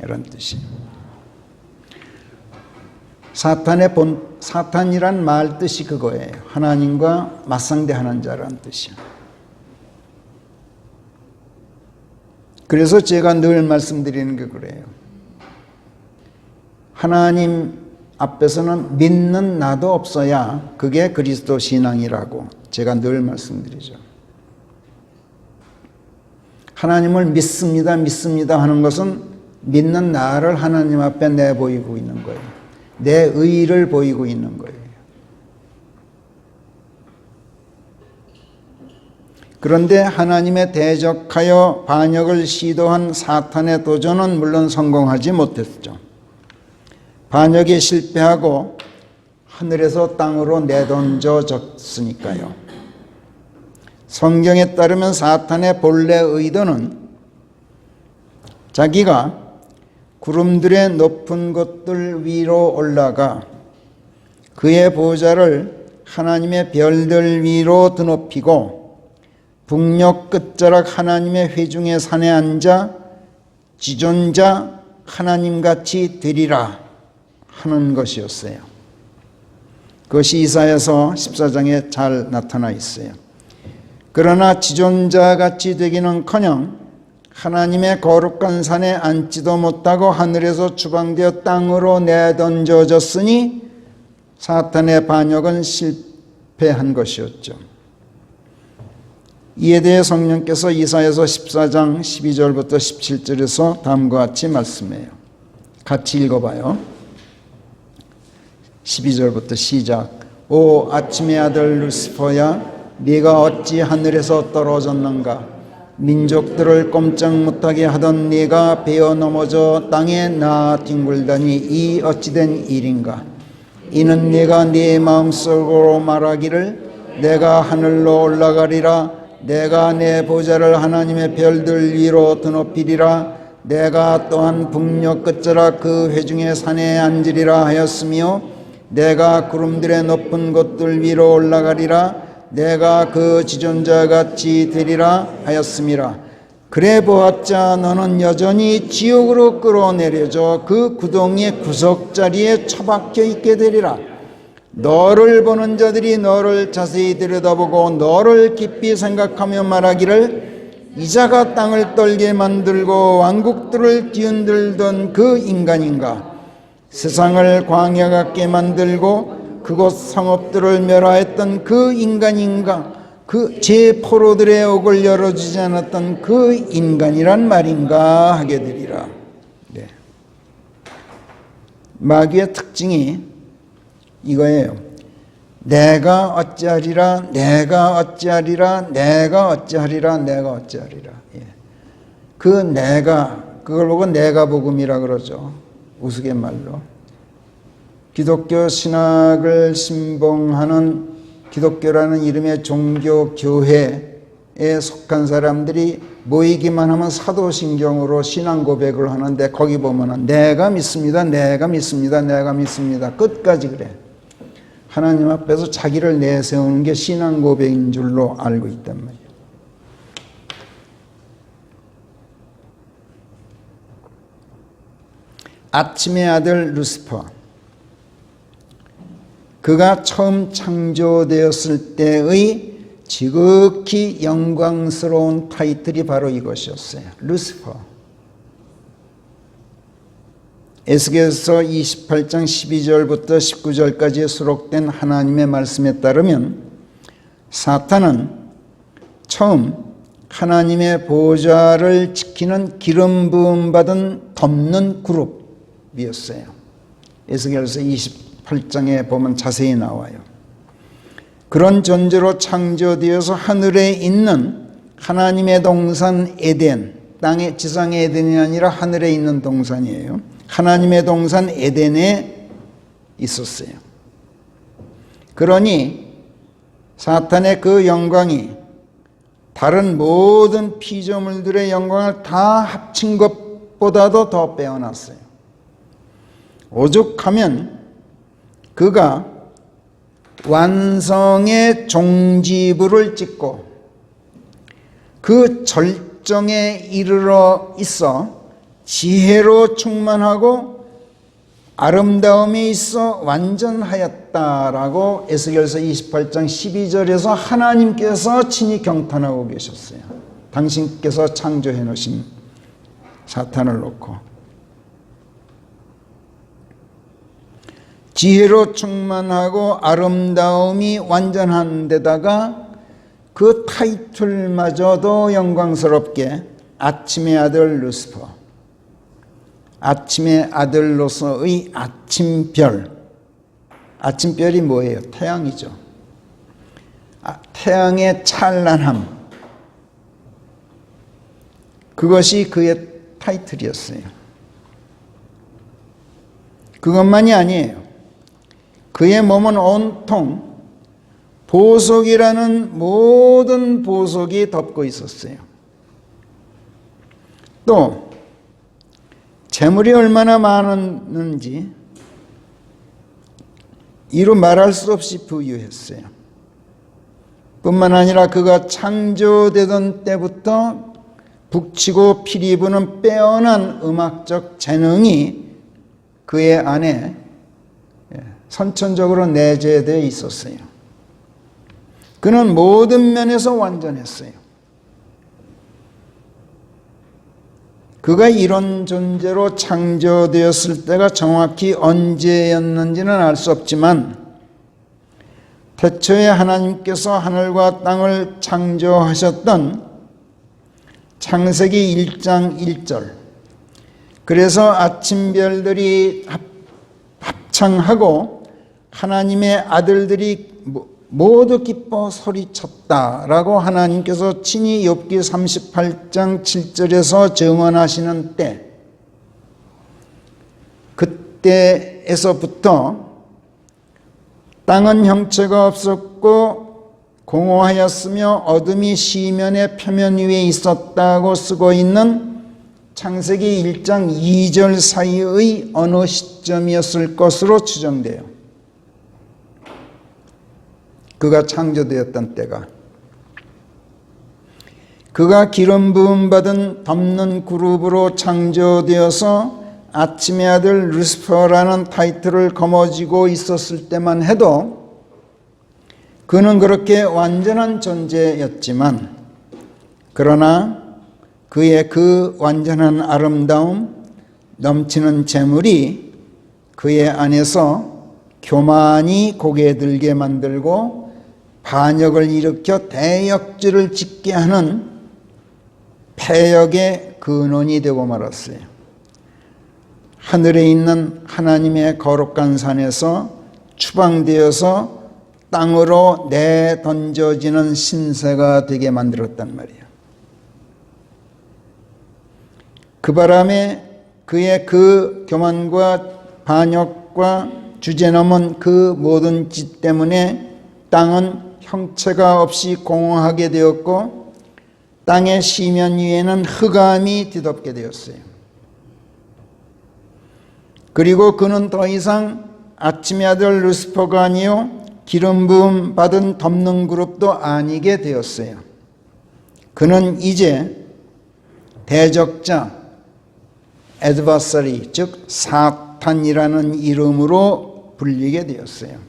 이런 뜻이에요. 사탄이란 말 뜻이 그거예요. 하나님과 맞상대하는 자라는 뜻이에요. 그래서 제가 늘 말씀드리는 게 그래요. 하나님 앞에서는 믿는 나도 없어야 그게 그리스도 신앙이라고 제가 늘 말씀드리죠. 하나님을 믿습니다 하는 것은 믿는 나를 하나님 앞에 내보이고 있는 거예요. 내 의의를 보이고 있는 거예요. 그런데 하나님에 대적하여 반역을 시도한 사탄의 도전은 물론 성공하지 못했죠. 반역에 실패하고 하늘에서 땅으로 내던져졌으니까요. 성경에 따르면 사탄의 본래 의도는 자기가 구름들의 높은 곳들 위로 올라가 그의 보좌를 하나님의 별들 위로 드높이고 북녘 끝자락 하나님의 회중의 산에 앉아 지존자 하나님같이 되리라 하는 것이었어요. 그것이 이사야서 14장에 잘 나타나 있어요. 그러나 지존자같이 되기는커녕 하나님의 거룩한 산에 앉지도 못하고 하늘에서 추방되어 땅으로 내던져졌으니 사탄의 반역은 실패한 것이었죠. 이에 대해 성령께서 이사야서 14장 12절부터 17절에서 다음과 같이 말씀해요. 같이 읽어봐요. 12절부터 시작. 오 아침의 아들 루시퍼야, 네가 어찌 하늘에서 떨어졌는가? 민족들을 꼼짝 못하게 하던 네가 베어 넘어져 땅에 나 뒹굴다니 이 어찌된 일인가? 이는 네가 네 마음속으로 말하기를 내가 하늘로 올라가리라, 내가 내 보좌를 하나님의 별들 위로 드높이리라, 내가 또한 북녘 끝자락 그 회중의 산에 앉으리라 하였으며, 내가 구름들의 높은 곳들 위로 올라가리라, 내가 그 지존자같이 되리라 하였음이라. 그래 보았자 너는 여전히 지옥으로 끌어내려져 그 구덩이의 구석자리에 처박혀 있게 되리라. 너를 보는 자들이 너를 자세히 들여다보고 너를 깊이 생각하며 말하기를 이자가 땅을 떨게 만들고 왕국들을 뒤흔들던 그 인간인가? 세상을 광야 같게 만들고 그곳 성읍들을 멸하했던 그 인간인가? 그 제 포로들의 옥을 열어주지 않았던 그 인간이란 말인가 하게 되리라. 네. 마귀의 특징이 이거예요. 내가 어찌하리라, 내가 어찌하리라, 내가 어찌하리라, 내가 어찌하리라. 예. 그 내가, 그걸 보고 내가 복음이라 그러죠. 우스갯말로. 기독교 신학을 신봉하는 기독교라는 이름의 종교 교회에 속한 사람들이 모이기만 하면 사도신경으로 신앙 고백을 하는데 거기 보면은 내가 믿습니다, 내가 믿습니다, 내가 믿습니다 끝까지 그래. 하나님 앞에서 자기를 내세우는 게 신앙 고백인 줄로 알고 있단 말이에요. 아침의 아들 루시퍼, 그가 처음 창조되었을 때의 지극히 영광스러운 타이틀이 바로 이것이었어요. 루시퍼. 에스겔서 28장 12절부터 19절까지에 수록된 하나님의 말씀에 따르면 사탄은 처음 하나님의 보좌를 지키는 기름 부음 받은 덮는 그룹이었어요. 에스겔서 28장에 보면 자세히 나와요. 그런 존재로 창조되어서 하늘에 있는 하나님의 동산 에덴, 땅의 지상의 에덴이 아니라 하늘에 있는 동산이에요. 하나님의 동산 에덴에 있었어요. 그러니 사탄의 그 영광이 다른 모든 피조물들의 영광을 다 합친 것보다도 더 빼어났어요. 오죽하면 그가 완성의 종지부를 찍고 그 절정에 이르러 있어 지혜로 충만하고 아름다움이 있어 완전하였다라고 에스겔서 28장 12절에서 하나님께서 친히 경탄하고 계셨어요. 당신께서 창조해 놓으신 사탄을 놓고 지혜로 충만하고 아름다움이 완전한 데다가 그 타이틀마저도 영광스럽게 아침의 아들 루시퍼, 아침의 아들로서의 아침별. 아침별이 뭐예요? 태양이죠. 태양의 찬란함, 그것이 그의 타이틀이었어요. 그것만이 아니에요. 그의 몸은 온통 보석이라는 모든 보석이 덮고 있었어요. 또 재물이 얼마나 많았는지 이루 말할 수 없이 부유했어요. 뿐만 아니라 그가 창조되던 때부터 북치고 피리 부는 빼어난 음악적 재능이 그의 안에 선천적으로 내재되어 있었어요. 그는 모든 면에서 완전했어요. 그가 이런 존재로 창조되었을 때가 정확히 언제였는지는 알 수 없지만 태초에 하나님께서 하늘과 땅을 창조하셨던 창세기 1장 1절, 그래서 아침별들이 합창하고 하나님의 아들들이 모두 기뻐 소리쳤다라고 하나님께서 친히 욥기 38장 7절에서 증언하시는 때, 그때에서부터 땅은 형체가 없었고 공허하였으며 어둠이 시면의 표면 위에 있었다고 쓰고 있는 창세기 1장 2절 사이의 어느 시점이었을 것으로 추정돼요. 그가 창조되었던 때가, 그가 기름 부음 받은 덮는 그룹으로 창조되어서 아침의 아들 루시퍼라는 타이틀을 거머쥐고 있었을 때만 해도 그는 그렇게 완전한 존재였지만, 그러나 그의 그 완전한 아름다움, 넘치는 재물이 그의 안에서 교만이 고개 들게 만들고 반역을 일으켜 대역죄를 짓게 하는 패역의 근원이 되고 말았어요. 하늘에 있는 하나님의 거룩한 산에서 추방되어서 땅으로 내던져지는 신세가 되게 만들었단 말이에요. 그 바람에 그의 그 교만과 반역과 주제넘은 그 모든 짓 때문에 땅은 형체가 없이 공허하게 되었고 땅의 시면 위에는 흑암이 뒤덮게 되었어요. 그리고 그는 더 이상 아침의 아들 루시퍼가 아니요 기름 부음 받은 덮는 그룹도 아니게 되었어요. 그는 이제 대적자, adversary, 즉 사탄이라는 이름으로 불리게 되었어요.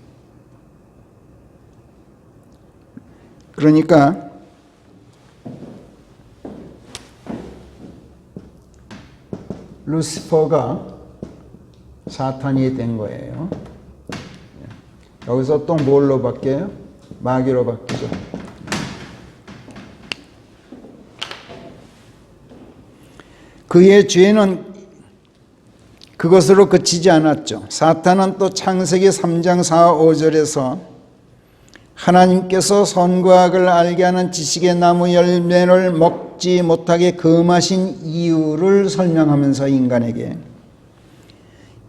그러니까 루시퍼가 사탄이 된 거예요. 여기서 또 뭘로 바뀌어요? 마귀로 바뀌죠. 그의 죄는 그것으로 그치지 않았죠. 사탄은 또 창세기 3장 4, 5절에서 하나님께서 선과 악을 알게 하는 지식의 나무 열매를 먹지 못하게 금하신 이유를 설명하면서 인간에게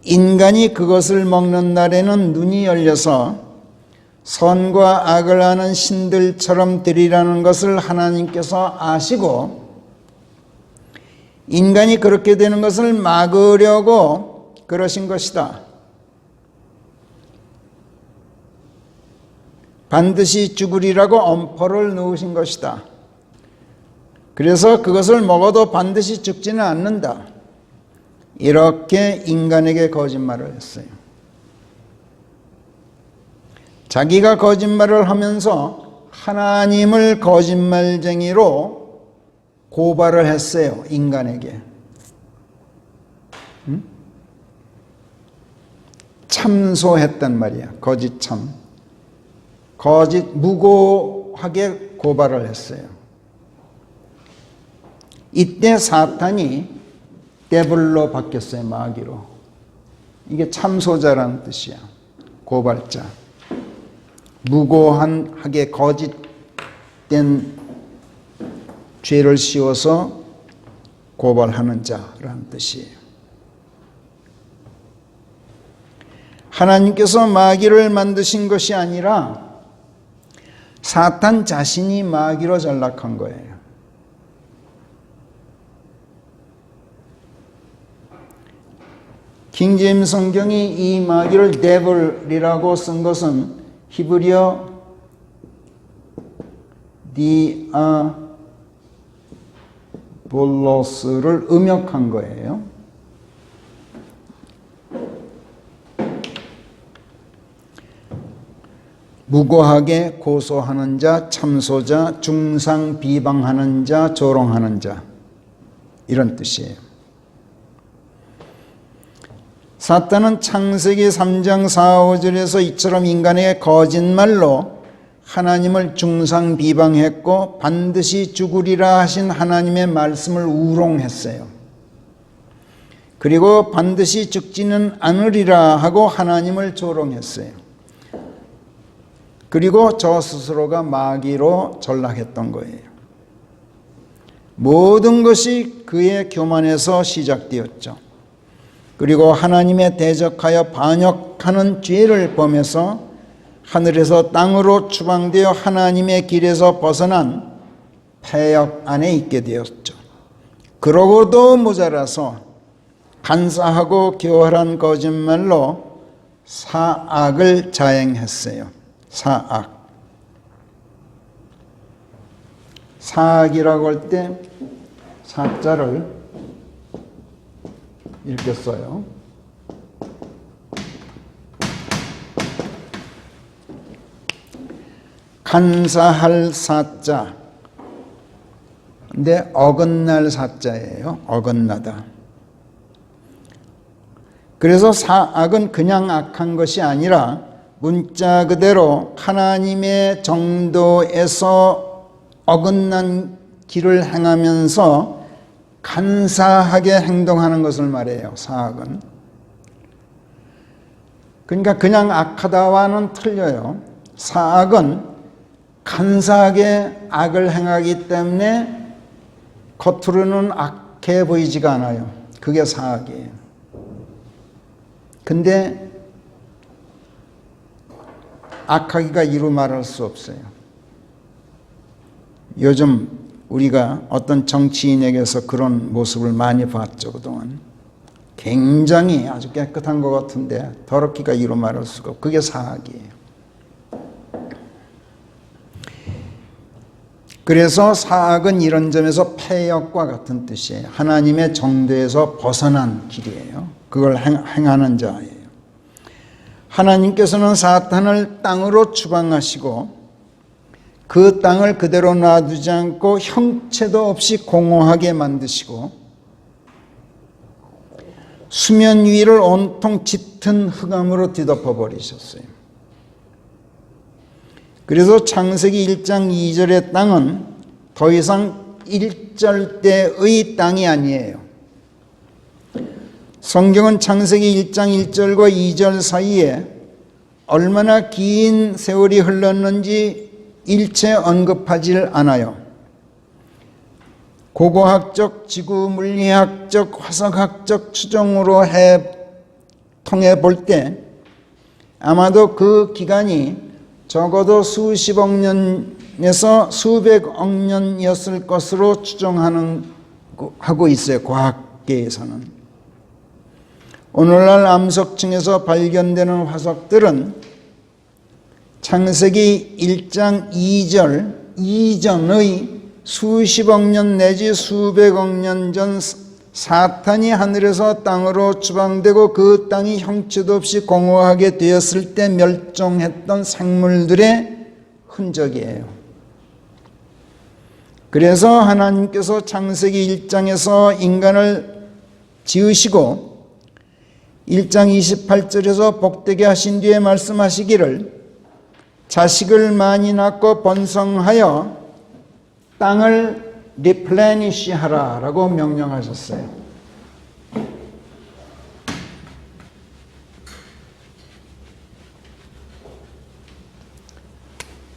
인간이 그것을 먹는 날에는 눈이 열려서 선과 악을 아는 신들처럼 되리라는 것을 하나님께서 아시고 인간이 그렇게 되는 것을 막으려고 그러신 것이다. 반드시 죽으리라고 엄포를 놓으신 것이다. 그래서 그것을 먹어도 반드시 죽지는 않는다. 이렇게 인간에게 거짓말을 했어요. 자기가 거짓말을 하면서 하나님을 거짓말쟁이로 고발을 했어요. 인간에게. 참소했단 말이야. 거짓참. 거짓 무고하게 고발을 했어요. 이때 사탄이 데블로 바뀌었어요. 마귀로. 이게 참소자라는 뜻이야. 고발자. 무고하게 거짓된 죄를 씌워서 고발하는 자라는 뜻이에요. 하나님께서 마귀를 만드신 것이 아니라 사탄 자신이 마귀로 전락한 거예요. 킹제임스 성경이 이 마귀를 devil이라고 쓴 것은 히브리어 디아볼로스를 음역한 거예요. 무고하게 고소하는 자, 참소자, 중상 비방하는 자, 조롱하는 자, 이런 뜻이에요. 사탄은 창세기 3장 4, 5절에서 이처럼 인간에게 거짓말로 하나님을 중상 비방했고 반드시 죽으리라 하신 하나님의 말씀을 우롱했어요. 그리고 반드시 죽지는 않으리라 하고 하나님을 조롱했어요. 그리고 저 스스로가 마귀로 전락했던 거예요. 모든 것이 그의 교만에서 시작되었죠. 그리고 하나님에 대적하여 반역하는 죄를 범해서 하늘에서 땅으로 추방되어 하나님의 길에서 벗어난 패역 안에 있게 되었죠. 그러고도 모자라서 간사하고 교활한 거짓말로 사악을 자행했어요. 사악이라고 할 때 사자를 이렇게 써요. 간사할 사자. 근데 어긋날 사자예요. 어긋나다. 그래서 사악은 그냥 악한 것이 아니라 문자 그대로 하나님의 정도에서 어긋난 길을 행하면서 간사하게 행동하는 것을 말해요. 사악은. 그러니까 그냥 악하다와는 틀려요. 사악은 간사하게 악을 행하기 때문에 겉으로는 악해 보이지가 않아요. 그게 사악이에요. 근데 악하기가 이루 말할 수 없어요. 요즘 우리가 어떤 정치인에게서 그런 모습을 많이 봤죠, 그동안. 굉장히 아주 깨끗한 것 같은데 더럽기가 이루 말할 수가 없고, 그게 사악이에요. 그래서 사악은 이런 점에서 패역과 같은 뜻이에요. 하나님의 정도에서 벗어난 길이에요. 그걸 행하는 자예요. 하나님께서는 사탄을 땅으로 추방하시고 그 땅을 그대로 놔두지 않고 형체도 없이 공허하게 만드시고 수면 위를 온통 짙은 흑암으로 뒤덮어 버리셨어요. 그래서 창세기 1장 2절의 땅은 더 이상 1절대의 땅이 아니에요. 성경은 창세기 1장 1절과 2절 사이에 얼마나 긴 세월이 흘렀는지 일체 언급하지 않아요. 고고학적, 지구 물리학적, 화석학적 추정으로 통해 볼 때 아마도 그 기간이 적어도 수십억 년에서 수백억 년이었을 것으로 추정하고 있어요. 과학계에서는. 오늘날 암석층에서 발견되는 화석들은 창세기 1장 2절 이전의 수십억 년 내지 수백억 년 전 사탄이 하늘에서 땅으로 추방되고 그 땅이 형체도 없이 공허하게 되었을 때 멸종했던 생물들의 흔적이에요. 그래서 하나님께서 창세기 1장에서 인간을 지으시고 1장 28절에서 복되게 하신 뒤에 말씀하시기를 자식을 많이 낳고 번성하여 땅을 리플레니시 하라라고 명령하셨어요.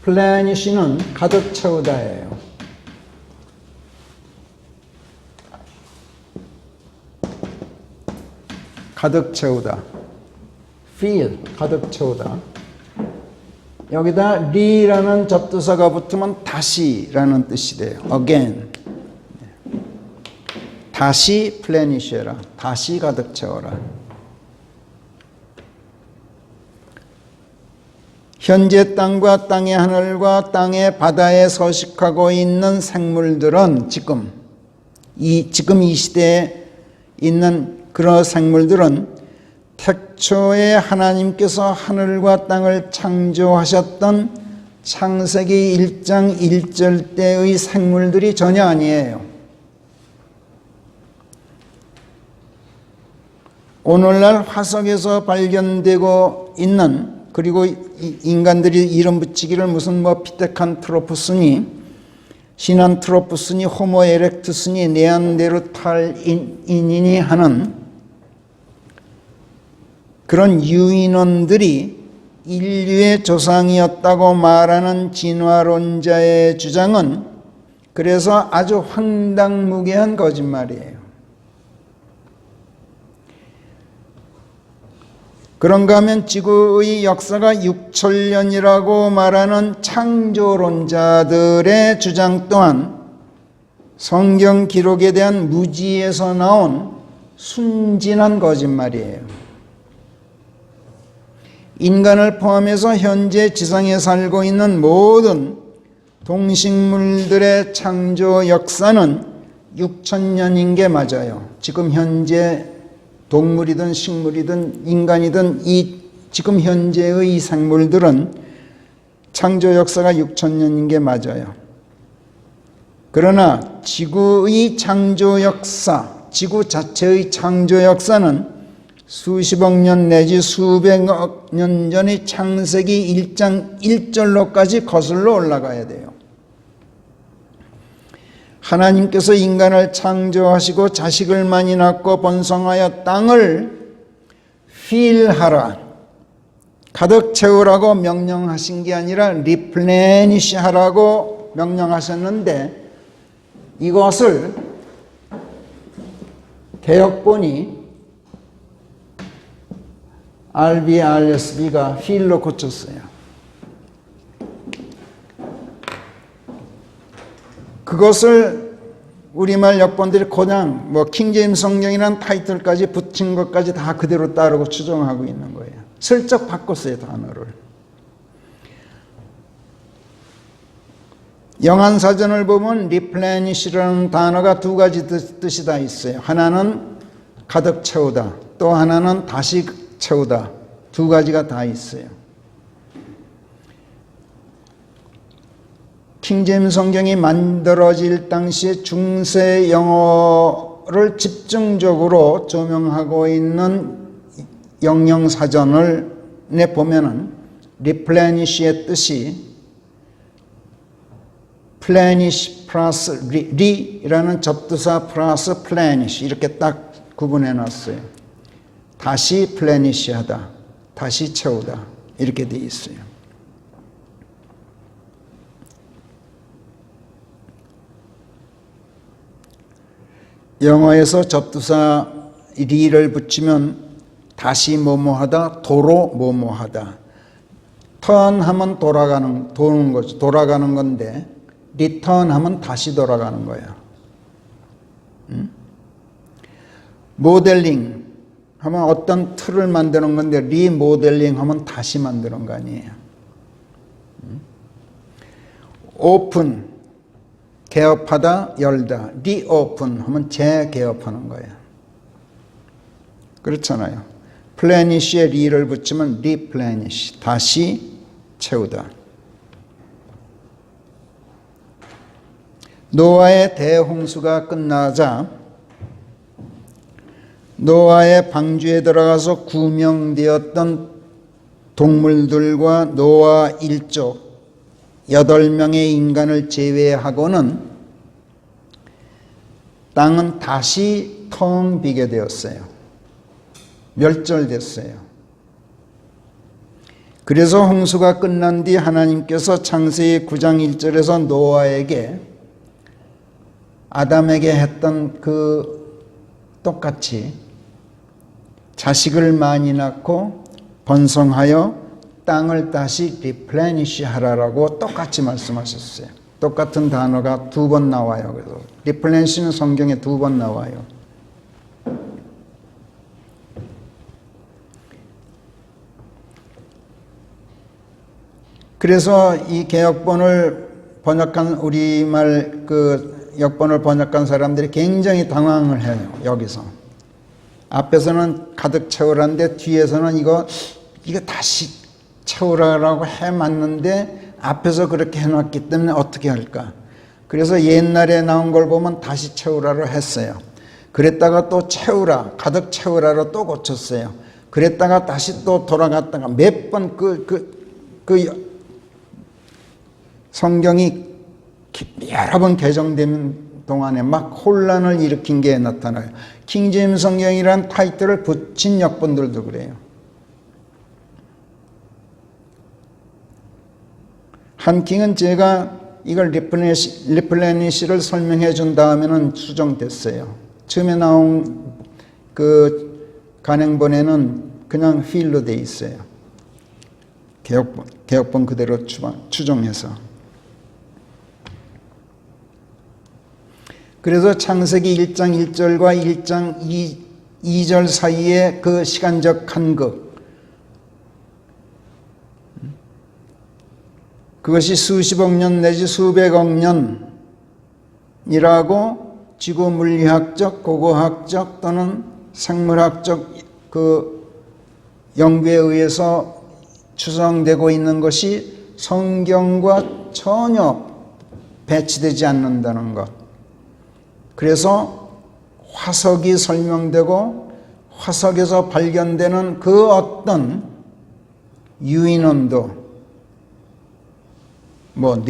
플레니시는 가득 채우다예요. 가득 채우다. fill, 가득 채우다. 여기다 리라는 접두사가 붙으면 다시라는 뜻이 돼요. again. 다시 플래니시해라. 다시 가득 채워라. 현재 땅과 땅의 하늘과 땅의 바다에 서식하고 있는 생물들은 지금 이 시대에 있는 그런 생물들은 태초에 하나님께서 하늘과 땅을 창조하셨던 창세기 1장 1절 때의 생물들이 전혀 아니에요. 오늘날 화석에서 발견되고 있는, 그리고 인간들이 이름 붙이기를 무슨 피테칸트로푸스니 시난트로푸스니 호모 에렉투스니 네안데르탈인이니 하는 그런 유인원들이 인류의 조상이었다고 말하는 진화론자의 주장은 그래서 아주 황당무계한 거짓말이에요. 그런가 하면 지구의 역사가 6천년이라고 말하는 창조론자들의 주장 또한 성경 기록에 대한 무지에서 나온 순진한 거짓말이에요. 인간을 포함해서 현재 지상에 살고 있는 모든 동식물들의 창조 역사는 6천년인 게 맞아요. 지금 현재 동물이든 식물이든 인간이든 지금 현재의 생물들은 창조 역사가 6천년인 게 맞아요. 그러나 지구의 창조 역사, 지구 자체의 창조 역사는 수십억 년 내지 수백억 년 전의 창세기 1장 1절로까지 거슬러 올라가야 돼요. 하나님께서 인간을 창조하시고 자식을 많이 낳고 번성하여 땅을 필하라, 가득 채우라고 명령하신 게 아니라 리플레니시 하라고 명령하셨는데, 이것을 개역본이 RBRSB가 필로 고쳤어요. 그것을 우리말 역본들이 그냥 뭐 킹제임스 성경이라는 타이틀까지 붙인 것까지 다 그대로 따르고 추정하고 있는 거예요. 슬쩍 바꿨어요, 단어를. 영한사전을 보면 replenish라는 단어가 두 가지 뜻이 다 있어요. 하나는 가득 채우다, 또 하나는 다시 채우다. 두 가지가 다 있어요. 킹제임스 성경이 만들어질 당시에 중세 영어를 집중적으로 조명하고 있는 영영사전을 보면은 replenish의 뜻이 plenish 플러스 re라는 접두사 플러스 plenish 이렇게 딱 구분해 놨어요. 다시 plenish하다, 다시 채우다 이렇게 돼 있어요. 영어에서 접두사 re를 붙이면 다시 뭐뭐하다, 도로 뭐뭐하다. turn 하면 도는 거죠. 돌아가는 건데 return 하면 다시 돌아가는 거예요. 모델링 하면 어떤 틀을 만드는 건데 리모델링 하면 다시 만드는 거 아니에요. 오픈 개업하다, 열다. 리오픈 하면 재개업하는 거예요. 그렇잖아요. 플래니시에 리를 붙이면 리플래니시, 다시 채우다. 노아의 대홍수가 끝나자 노아의 방주에 들어가서 구명되었던 동물들과 노아 일족 8명의 인간을 제외하고는 땅은 다시 텅 비게 되었어요. 멸절됐어요. 그래서 홍수가 끝난 뒤 하나님께서 창세기 9장 1절에서 노아에게 아담에게 했던 그 똑같이 자식을 많이 낳고 번성하여 땅을 다시 리플래니시 하라라고 똑같이 말씀하셨어요. 똑같은 단어가 2번 나와요. 그래서 리플래니시는 성경에 2번 나와요. 그래서 이 개역본을 번역한 우리말 그 역본을 번역한 사람들이 굉장히 당황을 해요. 여기서 앞에서는 가득 채우라는데 뒤에서는 이거 다시 채우라라고 해맞는데 앞에서 그렇게 해놨기 때문에 어떻게 할까? 그래서 옛날에 나온 걸 보면 다시 채우라로 했어요. 그랬다가 또 채우라, 가득 채우라로 또 고쳤어요. 그랬다가 다시 또 돌아갔다가 몇 번 성경이 여러 번 개정되는 동안에 막 혼란을 일으킨 게 나타나요. 킹제임스 성경이라는 타이틀을 붙인 역본들도 그래요. 한킹은 제가 이걸 리플래니시를 설명해 준 다음에는 수정됐어요. 처음에 나온 그 간행본에는 그냥 휠로 돼 있어요. 개역본 그대로 추정해서. 그래서 창세기 1장 1절과 1장 2절 사이에 그 시간적 간극, 그것이 수십억 년 내지 수백억 년이라고 지구 물리학적, 고고학적 또는 생물학적 그 연구에 의해서 추정되고 있는 것이 성경과 전혀 배치되지 않는다는 것. 그래서 화석이 설명되고 화석에서 발견되는 그 어떤 유인원도 뭐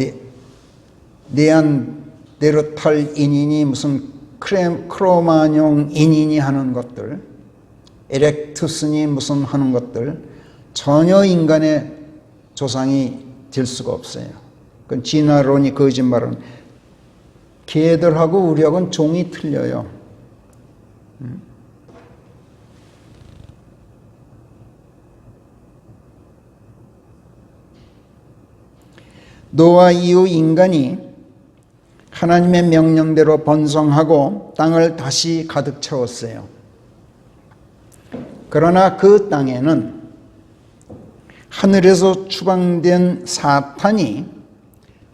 네안데르탈 인인이 무슨 크로마뇽 인인이 하는 것들, 에렉투스니 무슨 하는 것들 전혀 인간의 조상이 될 수가 없어요. 그건 진화론이 거짓말은 개들하고 우리하고는 종이 틀려요. 노아 이후 인간이 하나님의 명령대로 번성하고 땅을 다시 가득 채웠어요. 그러나 그 땅에는 하늘에서 추방된 사탄이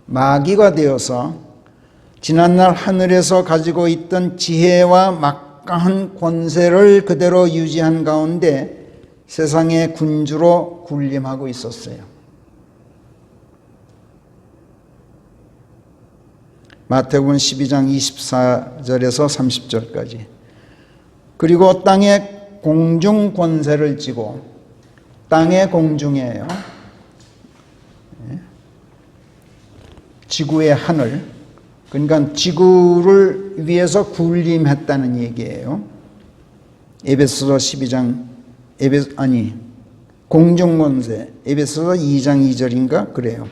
마귀가 되어서 지난날 하늘에서 가지고 있던 지혜와 막강한 권세를 그대로 유지한 가운데 세상의 군주로 군림하고 있었어요. 마태복음 12장 24절에서 30절까지. 그리고 땅에 공중 권세를 쥐고, 땅의 공중이에요. 지구의 하늘, 그러니까 지구를 위해서 군림했다는 얘기예요. 에베소서 12장 공중 권세, 에베소서 2장 2절인가 그래요.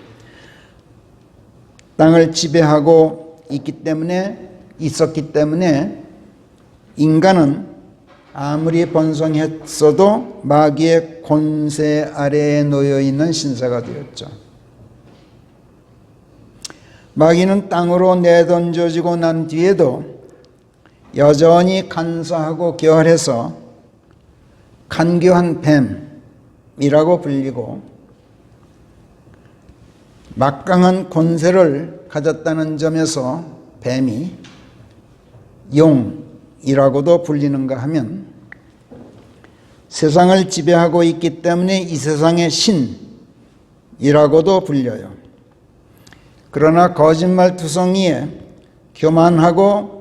땅을 지배하고 있었기 때문에 인간은 아무리 번성했어도 마귀의 권세 아래에 놓여 있는 신세가 되었죠. 마귀는 땅으로 내던져지고 난 뒤에도 여전히 간사하고 결해서 간교한 뱀이라고 불리고 막강한 권세를 가졌다는 점에서 뱀이 용이라고도 불리는가 하면 세상을 지배하고 있기 때문에 이 세상의 신이라고도 불려요. 그러나 거짓말투성이에 교만하고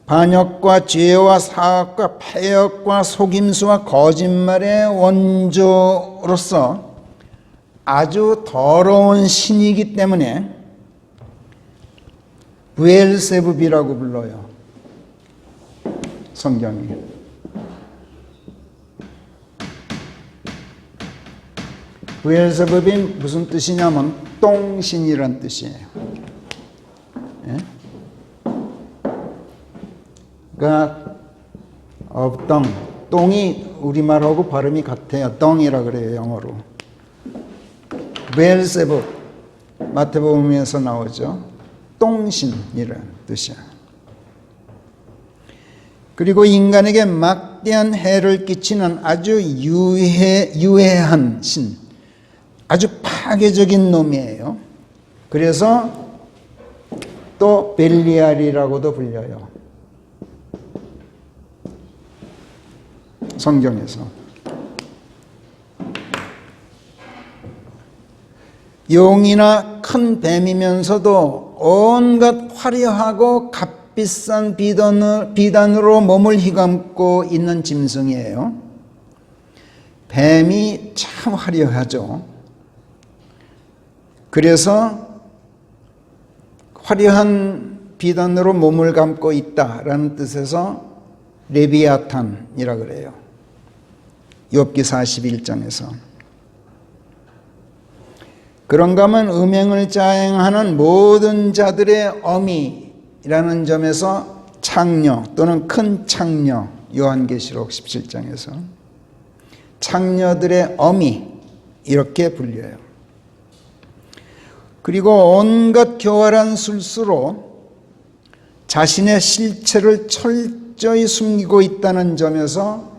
반역과 죄와 사악과 패역과 속임수와 거짓말의 원조로서 아주 더러운 신이기 때문에 브엘세붑이라고 불러요. 성경이. 브엘세붑이 무슨 뜻이냐면 똥신이란 뜻이에요. 예? 그러니까 똥이 우리말하고 발음이 같아요. 똥이라 그래요, 영어로. 브엘세붑, 마태복음에서 나오죠. 똥신이라는 뜻이야. 그리고 인간에게 막대한 해를 끼치는 아주 유해한 신, 아주 파괴적인 놈이에요. 그래서 또 벨리알이라고도 불려요. 성경에서. 용이나 큰 뱀이면서도 온갖 화려하고 값비싼 비단으로 몸을 휘감고 있는 짐승이에요. 뱀이 참 화려하죠. 그래서 화려한 비단으로 몸을 감고 있다라는 뜻에서 레비아탄이라 그래요. 욥기 41장에서. 그런가 하면 음행을 자행하는 모든 자들의 어미라는 점에서 창녀 또는 큰 창녀, 요한계시록 17장에서 창녀들의 어미 이렇게 불려요. 그리고 온갖 교활한 술수로 자신의 실체를 철저히 숨기고 있다는 점에서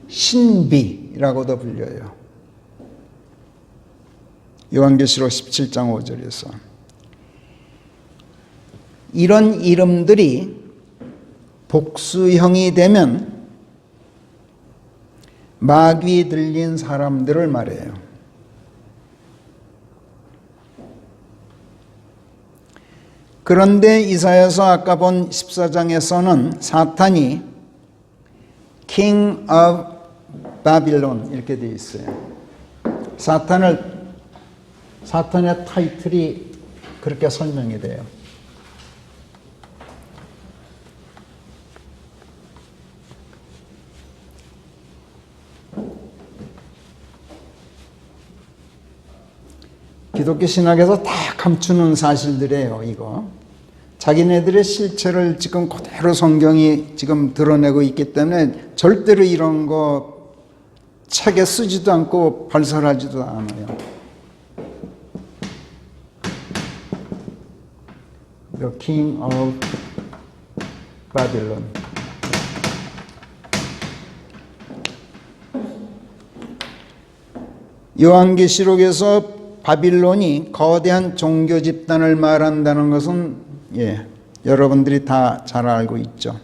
신비라고도 불려요. 요한계시록 17장 5절에서. 이런 이름들이 복수형이 되면 마귀 들린 사람들을 말해요. 그런데 이사야서 아까 본 14장에서는 사탄이 King of Babylon 이렇게 되어 있어요. 사탄의 타이틀이 그렇게 설명이 돼요. 기독교 신학에서 다 감추는 사실들이에요, 이거. 자기네들의 실체를 지금 그대로 성경이 지금 드러내고 있기 때문에 절대로 이런 거 책에 쓰지도 않고 발설하지도 않아요. the king of Babylon. 요한계시록에서 바빌론이 거대한 종교 집단을 말한다는 것은 여러분들이 다 잘 알고 있죠.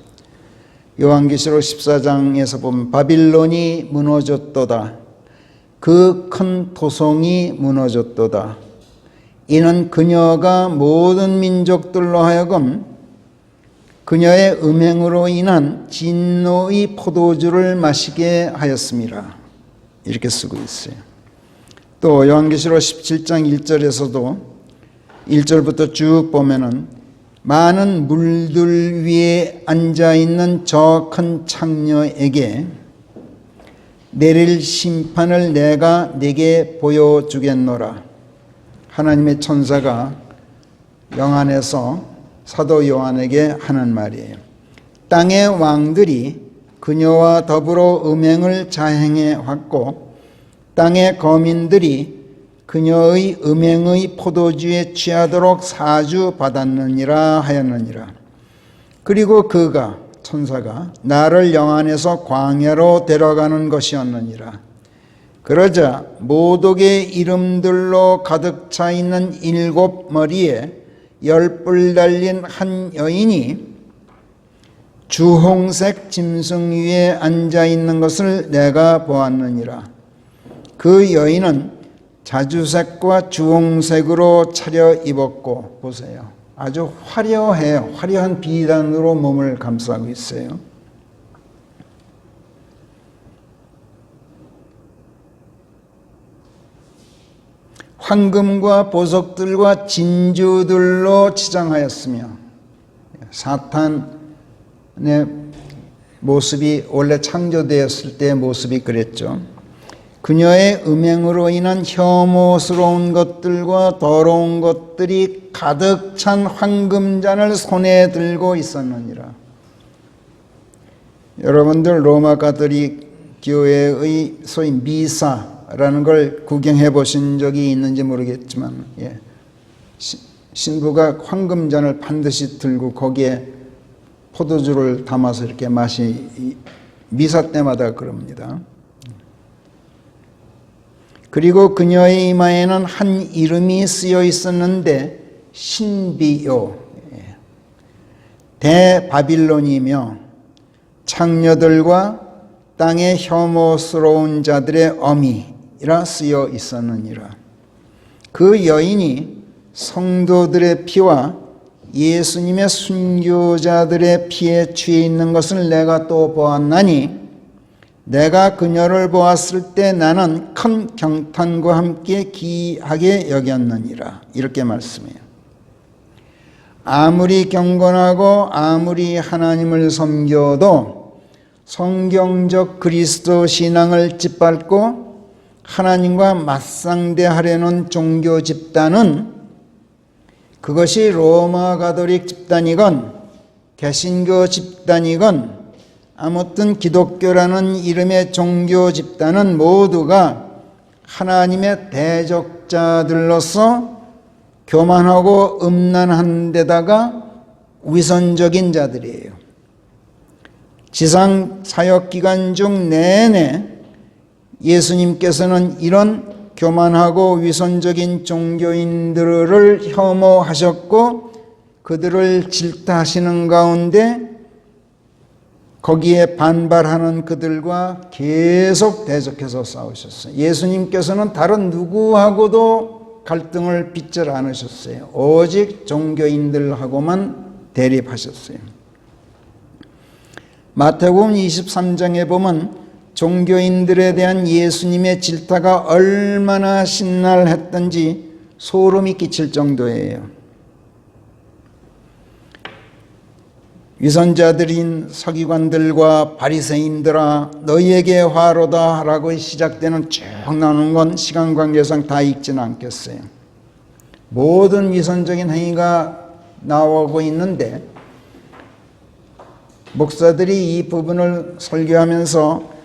요한계시록 14장에서 보면 바빌론이 무너졌도다. 그 큰 도성이 무너졌도다. 이는 그녀가 모든 민족들로 하여금 그녀의 음행으로 인한 진노의 포도주를 마시게 하였습니다. 이렇게 쓰고 있어요. 또 요한계시록 17장 1절에서도 1절부터 쭉 보면은 많은 물들 위에 앉아있는 저 큰 창녀에게 내릴 심판을 내가 네게 보여주겠노라. 하나님의 천사가 영안에서 사도 요한에게 하는 말이에요. 땅의 왕들이 그녀와 더불어 음행을 자행해 왔고 땅의 거민들이 그녀의 음행의 포도주에 취하도록 사주받았느니라 하였느니라. 그리고 그가 천사가 나를 영안에서 광야로 데려가는 것이었느니라. 그러자 모독의 이름들로 가득 차 있는 7머리에 10뿔 달린 한 여인이 주홍색 짐승 위에 앉아 있는 것을 내가 보았느니라. 그 여인은 자주색과 주홍색으로 차려입었고, 보세요. 아주 화려해요. 화려한 비단으로 몸을 감싸고 있어요. 황금과 보석들과 진주들로 치장하였으며, 사탄의 모습이 원래 창조되었을 때의 모습이 그랬죠. 그녀의 음행으로 인한 혐오스러운 것들과 더러운 것들이 가득 찬 황금잔을 손에 들고 있었느니라. 여러분들 로마 가톨릭 교회의 소위 미사라는 걸 구경해 보신 적이 있는지 모르겠지만, 신부가 황금잔을 반드시 들고 거기에 포도주를 담아서 이렇게 미사 때마다 그럽니다. 그리고 그녀의 이마에는 한 이름이 쓰여 있었는데 신비요, 대바빌론이며 창녀들과 땅의 혐오스러운 자들의 어미라 쓰여 있었느니라. 그 여인이 성도들의 피와 예수님의 순교자들의 피에 취해 있는 것을 내가 또 보았나니 내가 그녀를 보았을 때 나는 큰 경탄과 함께 기이하게 여겼느니라. 이렇게 말씀해요. 아무리 경건하고 아무리 하나님을 섬겨도 성경적 그리스도 신앙을 짓밟고 하나님과 맞상대하려는 종교 집단은 그것이 로마 가톨릭 집단이건 개신교 집단이건 아무튼 기독교라는 이름의 종교 집단은 모두가 하나님의 대적자들로서 교만하고 음란한 데다가 위선적인 자들이에요. 지상 사역 기간 중 내내 예수님께서는 이런 교만하고 위선적인 종교인들을 혐오하셨고 그들을 질타하시는 가운데 거기에 반발하는 그들과 계속 대적해서 싸우셨어요. 예수님께서는 다른 누구하고도 갈등을 빚질 않으셨어요. 오직 종교인들하고만 대립하셨어요. 마태복음 23장에 보면 종교인들에 대한 예수님의 질타가 얼마나 신랄했던지 소름이 끼칠 정도예요. 위선자들인 서기관들과 바리새인들아 너희에게 화로다 라고 시작되는 쭉 나오는 건 시간 관계상 다 읽지는 않겠어요. 모든 위선적인 행위가 나오고 있는데 목사들이 이 부분을 설교하면서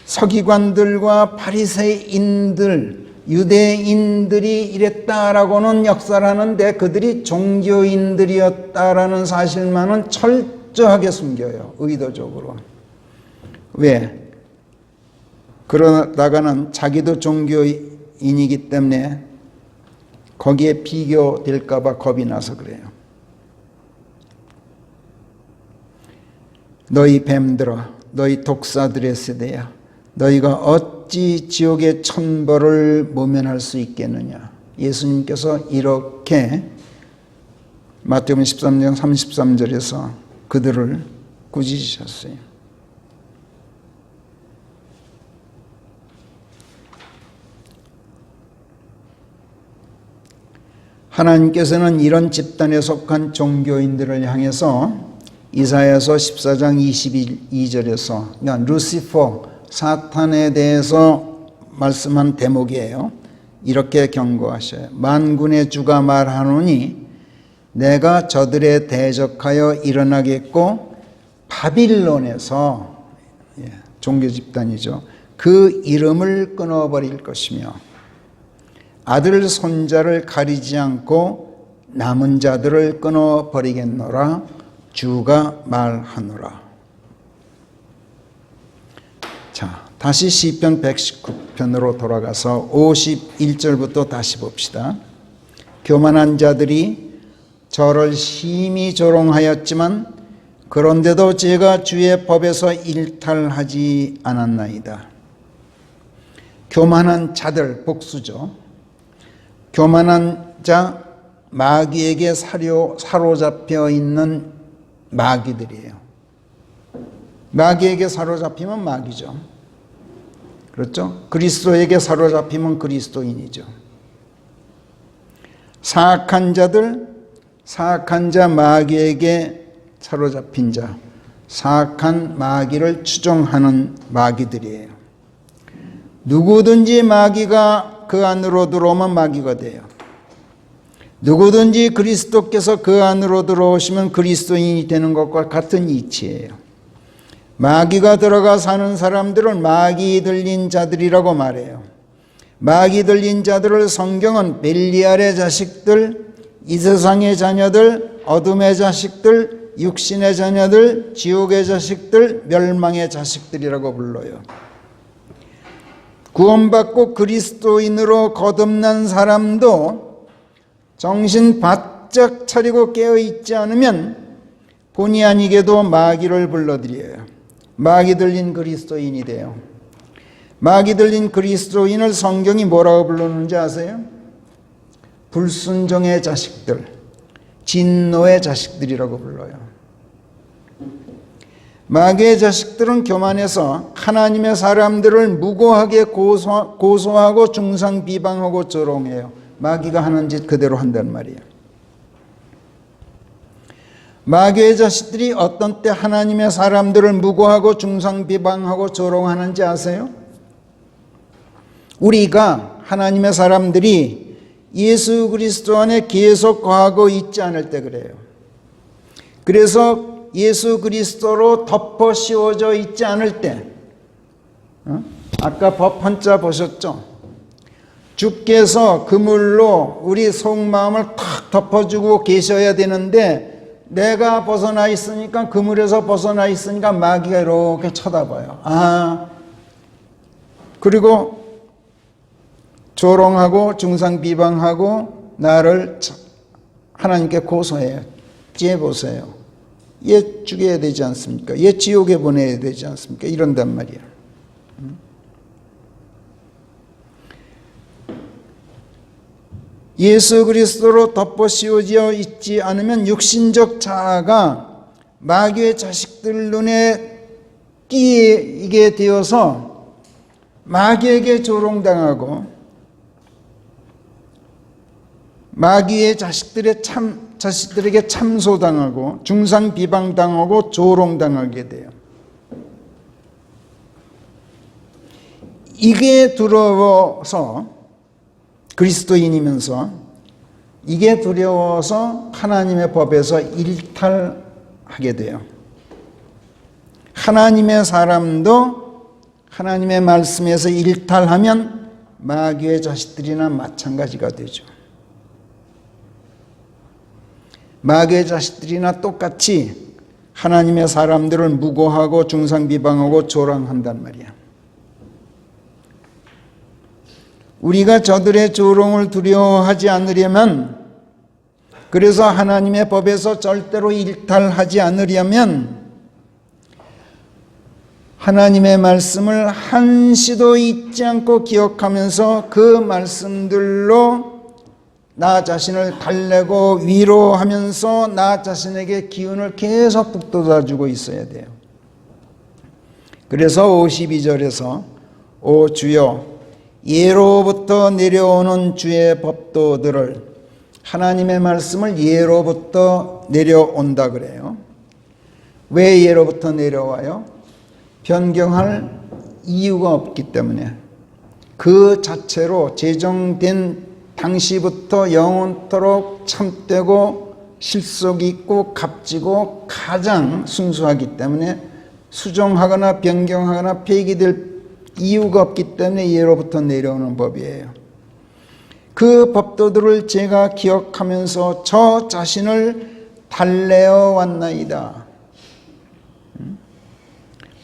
서기관들과 바리새인들 유대인들이 이랬다라고는 역설하는데 그들이 종교인들이었다라는 사실만은 철저하게 숨겨요. 의도적으로. 왜? 그러다가는 자기도 종교인이기 때문에 거기에 비교될까 봐 겁이 나서 그래요. 너희 뱀들아, 너희 독사들의 세대야, 너희가 어찌 지옥의 천벌을 모면할 수 있겠느냐. 예수님께서 이렇게 마태복음 13장 33절에서 그들을 꾸짖으셨어요. 하나님께서는 이런 집단에 속한 종교인들을 향해서 이사야서 14장 22절에서 그러니까 루시퍼, 사탄에 대해서 말씀한 대목이에요. 이렇게 경고하셔요. 만군의 주가 말하노니 내가 저들에 대적하여 일어나겠고 바빌론에서, 종교 집단이죠, 그 이름을 끊어버릴 것이며 아들 손자를 가리지 않고 남은 자들을 끊어버리겠노라 주가 말하노라. 자, 다시 시편 119편으로 돌아가서 51절부터 다시 봅시다. 교만한 자들이 저를 심히 조롱하였지만 그런데도 제가 주의 법에서 일탈하지 않았나이다. 교만한 자들, 복수죠. 교만한 자, 마귀에게 사로잡혀 있는 마귀들이에요. 마귀에게 사로잡히면 마귀죠. 그렇죠? 그리스도에게 사로잡히면 그리스도인이죠. 사악한 자들, 사악한 자, 마귀에게 사로잡힌 자, 사악한 마귀를 추종하는 마귀들이에요. 누구든지 마귀가 그 안으로 들어오면 마귀가 돼요. 누구든지 그리스도께서 그 안으로 들어오시면 그리스도인이 되는 것과 같은 이치예요. 마귀가 들어가 사는 사람들은 마귀 들린 자들이라고 말해요. 마귀 들린 자들을 성경은 벨리알의 자식들, 이 세상의 자녀들, 어둠의 자식들, 육신의 자녀들, 지옥의 자식들, 멸망의 자식들이라고 불러요. 구원받고 그리스도인으로 거듭난 사람도 정신 바짝 차리고 깨어있지 않으면 본의 아니게도 마귀를 불러들여요. 마귀 들린 그리스도인이 돼요. 마귀 들린 그리스도인을 성경이 뭐라고 부르는지 아세요? 불순종의 자식들, 진노의 자식들이라고 불러요. 마귀의 자식들은 교만해서 하나님의 사람들을 무고하게 고소하고 중상 비방하고 조롱해요. 마귀가 하는 짓 그대로 한단 말이에요. 마귀의 자식들이 어떤 때 하나님의 사람들을 무고하고 중상 비방하고 조롱하는지 아세요? 우리가 하나님의 사람들이 예수 그리스도 안에 계속 거하고 있지 않을 때 그래요. 그래서 예수 그리스도로 덮어 씌워져 있지 않을 때, 아까 법 한자 보셨죠? 주께서 그물로 우리 속마음을 탁 덮어주고 계셔야 되는데 내가 벗어나 있으니까, 그물에서 벗어나 있으니까 마귀가 이렇게 쳐다봐요. 그리고 조롱하고 중상 비방하고 나를 하나님께 고소해요. 째보세요. 얘 죽여야 되지 않습니까? 얘 지옥에 보내야 되지 않습니까? 이런단 말이에요. 예수 그리스도로 덮어 씌워져 있지 않으면 육신적 자아가 마귀의 자식들 눈에 띄게 되어서 마귀에게 조롱당하고 마귀의 자식들에게 참소당하고 중상 비방당하고 조롱당하게 돼요. 이게 두려워서, 그리스도인이면서 이게 두려워서 하나님의 법에서 일탈하게 돼요. 하나님의 사람도 하나님의 말씀에서 일탈하면 마귀의 자식들이나 마찬가지가 되죠. 마귀의 자식들이나 똑같이 하나님의 사람들을 무고하고 중상비방하고 조롱한단 말이야. 우리가 저들의 조롱을 두려워하지 않으려면, 그래서 하나님의 법에서 절대로 일탈하지 않으려면 하나님의 말씀을 한시도 잊지 않고 기억하면서 그 말씀들로 나 자신을 달래고 위로하면서 나 자신에게 기운을 계속 북돋아주고 있어야 돼요. 그래서 52절에서 오 주여 예로부터 내려오는 주의 법도들을, 하나님의 말씀을 예로부터 내려온다 그래요. 왜 예로부터 내려와요? 변경할 이유가 없기 때문에, 그 자체로 제정된 당시부터 영원토록 참되고 실속 있고 값지고 가장 순수하기 때문에 수정하거나 변경하거나 폐기될 이유가 없기 때문에 예로부터 내려오는 법이에요. 그 법도들을 제가 기억하면서 저 자신을 달래어 왔나이다.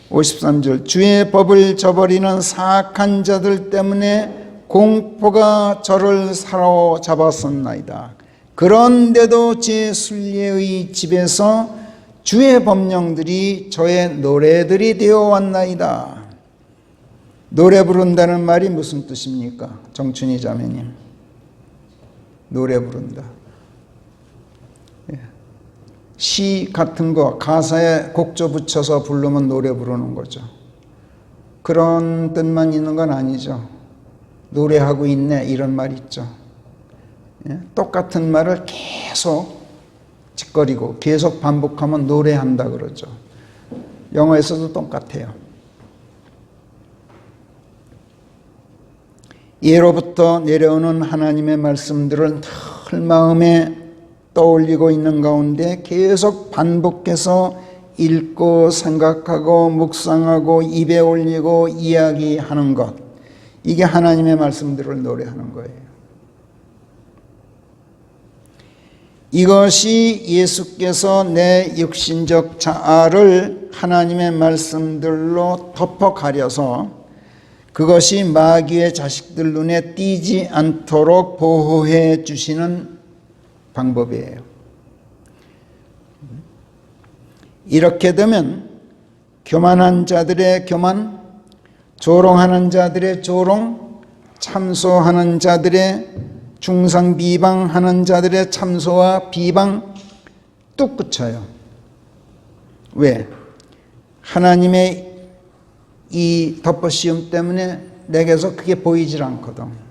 53절 주의 법을 저버리는 사악한 자들 때문에 공포가 저를 사로잡았었나이다. 그런데도 제 순례의 집에서 주의 법령들이 저의 노래들이 되어 왔나이다. 노래 부른다는 말이 무슨 뜻입니까? 정춘희 자매님, 노래 부른다. 시 같은 거 가사에 곡조 붙여서 부르면 노래 부르는 거죠. 그런 뜻만 있는 건 아니죠. 노래하고 있네 이런 말 있죠. 똑같은 말을 계속 짓거리고 계속 반복하면 노래한다 그러죠. 영어에서도 똑같아요. 예로부터 내려오는 하나님의 말씀들을 늘 마음에 떠올리고 있는 가운데 계속 반복해서 읽고 생각하고 묵상하고 입에 올리고 이야기하는 것, 이게 하나님의 말씀들을 노래하는 거예요. 이것이 예수께서 내 육신적 자아를 하나님의 말씀들로 덮어 가려서 그것이 마귀의 자식들 눈에 띄지 않도록 보호해 주시는 방법이에요. 이렇게 되면 교만한 자들의 교만, 조롱하는 자들의 조롱, 참소하는 자들의 중상 비방하는 자들의 참소와 비방 뚝 그쳐요. 왜? 하나님의 이 덮어씌움 때문에 내게서 그게 보이질 않거든.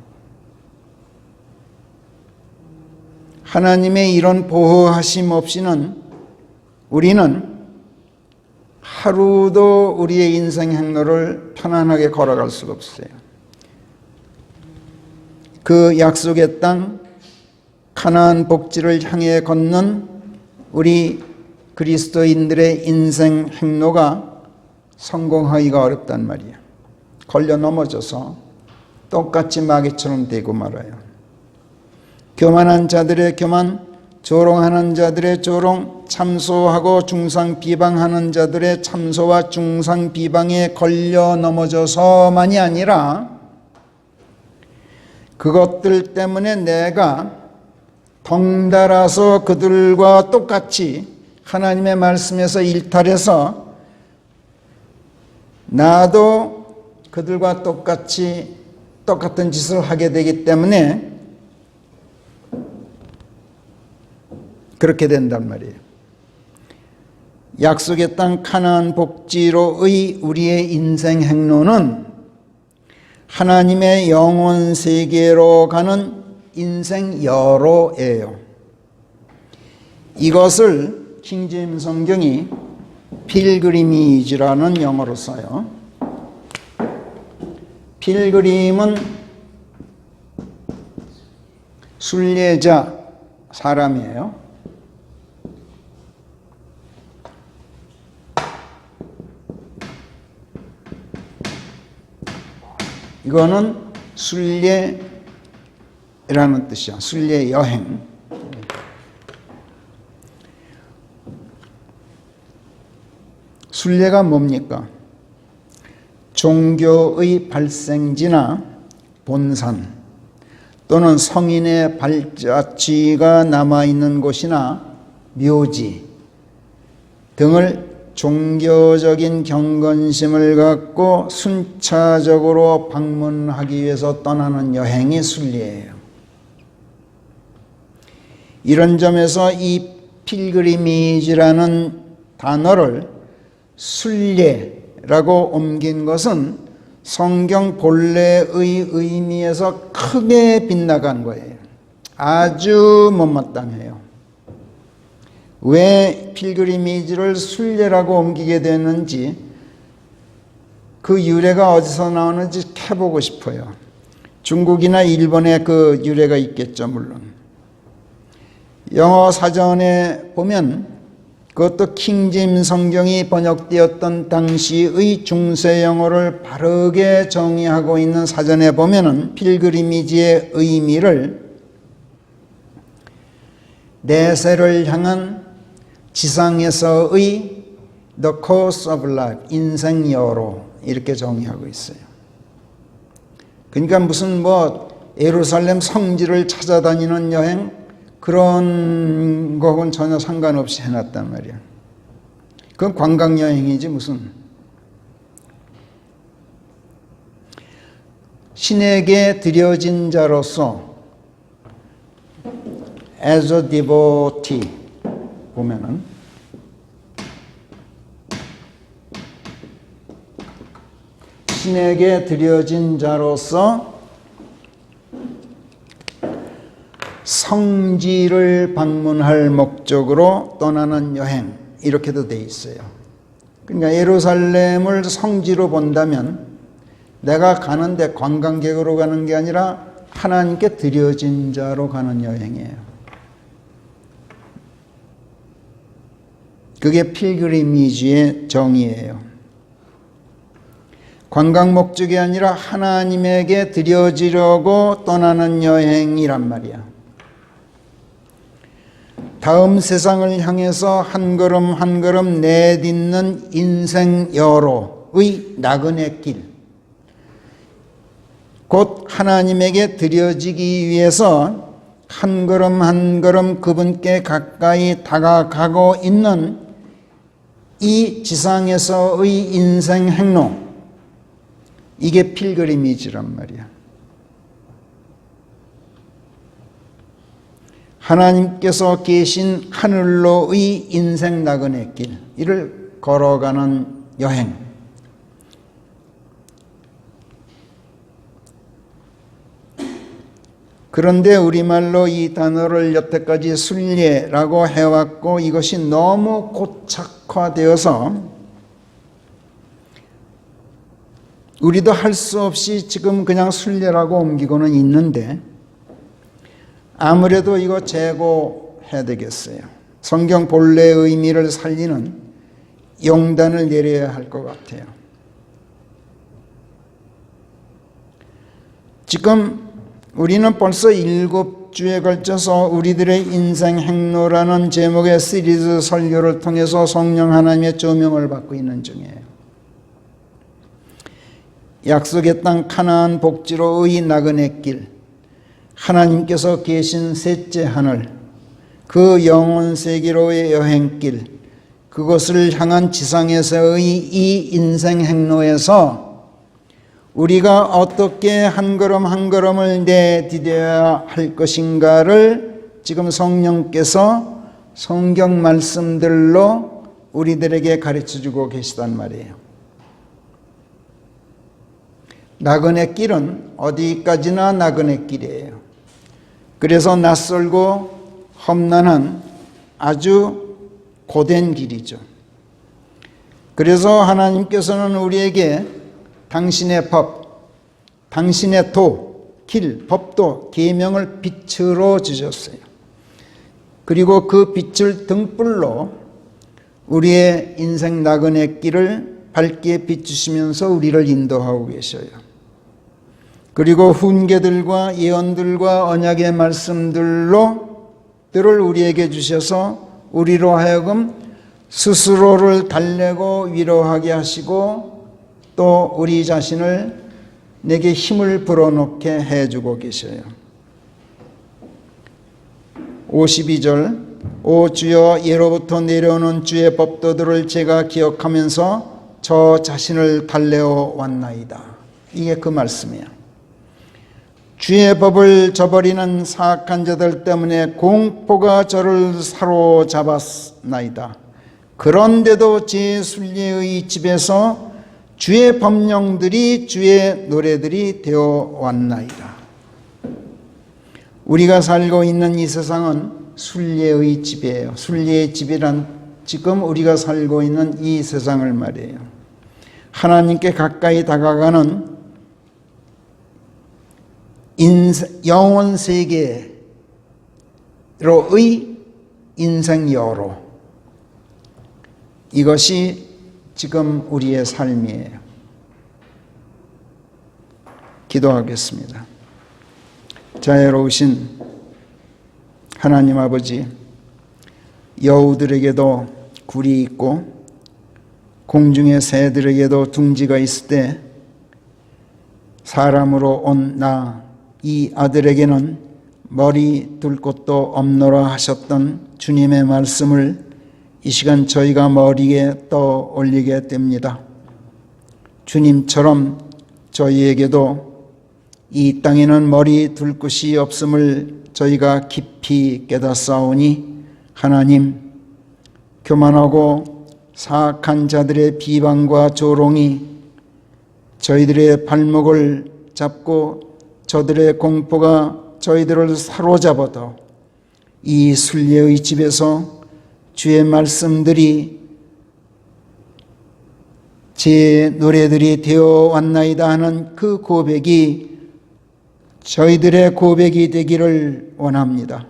하나님의 이런 보호하심 없이는 우리는 하루도 우리의 인생 행로를 편안하게 걸어갈 수가 없어요. 그 약속의 땅 가나안 복지를 향해 걷는 우리 그리스도인들의 인생 행로가 성공하기가 어렵단 말이야. 걸려 넘어져서 똑같이 마귀처럼 되고 말아요. 교만한 자들의 교만, 조롱하는 자들의 조롱, 참소하고 중상 비방하는 자들의 참소와 중상 비방에 걸려 넘어져서만이 아니라 그것들 때문에 내가 덩달아서 그들과 똑같이 하나님의 말씀에서 일탈해서 나도 그들과 똑같이 똑같은 짓을 하게 되기 때문에 그렇게 된단 말이에요. 약속의 땅 가나안 복지로의 우리의 인생 행로는 하나님의 영원 세계로 가는 인생 여로예요. 이것을 킹제임스 성경이 필그리미지라는 영어로 써요. 필그림은 순례자 사람이에요. 이거는 순례라는 뜻이야. 순례 여행. 순례가 뭡니까? 종교의 발생지나 본산 또는 성인의 발자취가 남아있는 곳이나 묘지 등을 종교적인 경건심을 갖고 순차적으로 방문하기 위해서 떠나는 여행이 순례예요. 이런 점에서 이 필그리미지라는 단어를 순례라고 옮긴 것은 성경 본래의 의미에서 크게 빗나간 거예요. 아주 못마땅해요. 왜 필그리미지를 순례라고 옮기게 됐는지 그 유래가 어디서 나오는지 캐보고 싶어요. 중국이나 일본에 그 유래가 있겠죠, 물론. 영어 사전에 보면 그것도 킹제임스 성경이 번역되었던 당시의 중세 영어를 바르게 정의하고 있는 사전에 보면은 필그리미지의 의미를 내세를 향한 지상에서의 the course of life, 인생여로 이렇게 정의하고 있어요. 그러니까 무슨 예루살렘 성지를 찾아다니는 여행 그런 거하고는 전혀 상관없이 해놨단 말이야. 그건 관광여행이지 무슨. 신에게 드려진 자로서 as a devotee 보면은 신에게 드려진 자로서 성지를 방문할 목적으로 떠나는 여행 이렇게도 돼 있어요. 그러니까 예루살렘을 성지로 본다면 내가 가는데 관광객으로 가는 게 아니라 하나님께 드려진 자로 가는 여행이에요. 그게 필그리미지의 정의예요. 관광 목적이 아니라 하나님에게 드려지려고 떠나는 여행이란 말이야. 다음 세상을 향해서 한 걸음 한 걸음 내딛는 인생여로의 나그네 길, 곧 하나님에게 드려지기 위해서 한 걸음 한 걸음 그분께 가까이 다가가고 있는 이 지상에서의 인생 행로, 이게 필그리미지란 말이야. 하나님께서 계신 하늘로의 인생 나그네 길, 이를 걸어가는 여행. 그런데 우리말로 이 단어를 여태까지 순례라고 해왔고 이것이 너무 고착화되어서 우리도 할 수 없이 지금 그냥 순례라고 옮기고는 있는데 아무래도 이거 재고해야 되겠어요. 성경 본래의 의미를 살리는 용단을 내려야 할 것 같아요. 지금 우리는 벌써 7주에 걸쳐서 우리들의 인생 행로라는 제목의 시리즈 설교를 통해서 성령 하나님의 조명을 받고 있는 중이에요. 약속의 땅 가나안 복지로의 나그네 길, 하나님께서 계신 셋째 하늘, 그 영원 세계로의 여행길, 그것을 향한 지상에서의 이 인생 행로에서 우리가 어떻게 한 걸음 한 걸음을 내디뎌야 할 것인가를 지금 성령께서 성경 말씀들로 우리들에게 가르쳐주고 계시단 말이에요. 나그네 길은 어디까지나 나그네 길이에요. 그래서 낯설고 험난한 아주 고된 길이죠. 그래서 하나님께서는 우리에게 당신의 법, 당신의 길, 법도, 계명을 빛으로 주셨어요. 그리고 그 빛을 등불로 우리의 인생 나그네 길을 밝게 비추시면서 우리를 인도하고 계셔요. 그리고 훈계들과 예언들과 언약의 말씀들을 우리에게 주셔서 우리로 하여금 스스로를 달래고 위로하게 하시고 또 우리 자신을 내게 힘을 불어넣게 해주고 계셔요. 52절 오 주여 예로부터 내려오는 주의 법도들을 제가 기억하면서 저 자신을 달래어 왔나이다. 이게 그 말씀이에요. 주의 법을 저버리는 사악한 자들 때문에 공포가 저를 사로잡았나이다. 그런데도 제 순례의 집에서 주의 법령들이 주의 노래들이 되어 왔나이다. 우리가 살고 있는 이 세상은 순례의 집이에요. 순례의 집이란 지금 우리가 살고 있는 이 세상을 말이에요. 하나님께 가까이 다가가는 영원 세계로의 인생 여로, 이것이 지금 우리의 삶이에요. 기도하겠습니다. 자애로우신 하나님 아버지, 여우들에게도 굴이 있고 공중의 새들에게도 둥지가 있을 때 사람으로 온 나 이 아들에게는 머리 둘 곳도 없노라 하셨던 주님의 말씀을 이 시간 저희가 머리에 떠올리게 됩니다. 주님처럼 저희에게도 이 땅에는 머리 둘 곳이 없음을 저희가 깊이 깨닫사오니 하나님, 교만하고 사악한 자들의 비방과 조롱이 저희들의 발목을 잡고 저들의 공포가 저희들을 사로잡아도 이 순례의 집에서 주의 말씀들이 제 노래들이 되어 왔나이다 하는 그 고백이 저희들의 고백이 되기를 원합니다.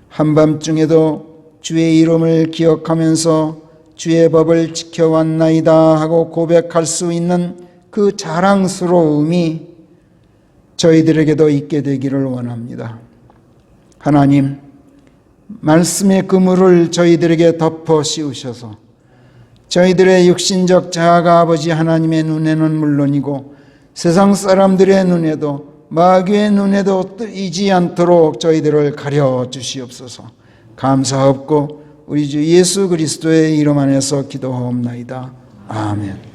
한밤중에도 주의 이름을 기억하면서 주의 법을 지켜왔나이다 하고 고백할 수 있는 그 자랑스러움이 저희들에게도 있게 되기를 원합니다. 하나님, 말씀의 그물을 저희들에게 덮어 씌우셔서 저희들의 육신적 자아가 아버지 하나님의 눈에는 물론이고 세상 사람들의 눈에도 마귀의 눈에도 뜨이지 않도록 저희들을 가려 주시옵소서. 감사하옵고 우리 주 예수 그리스도의 이름 안에서 기도하옵나이다. 아멘.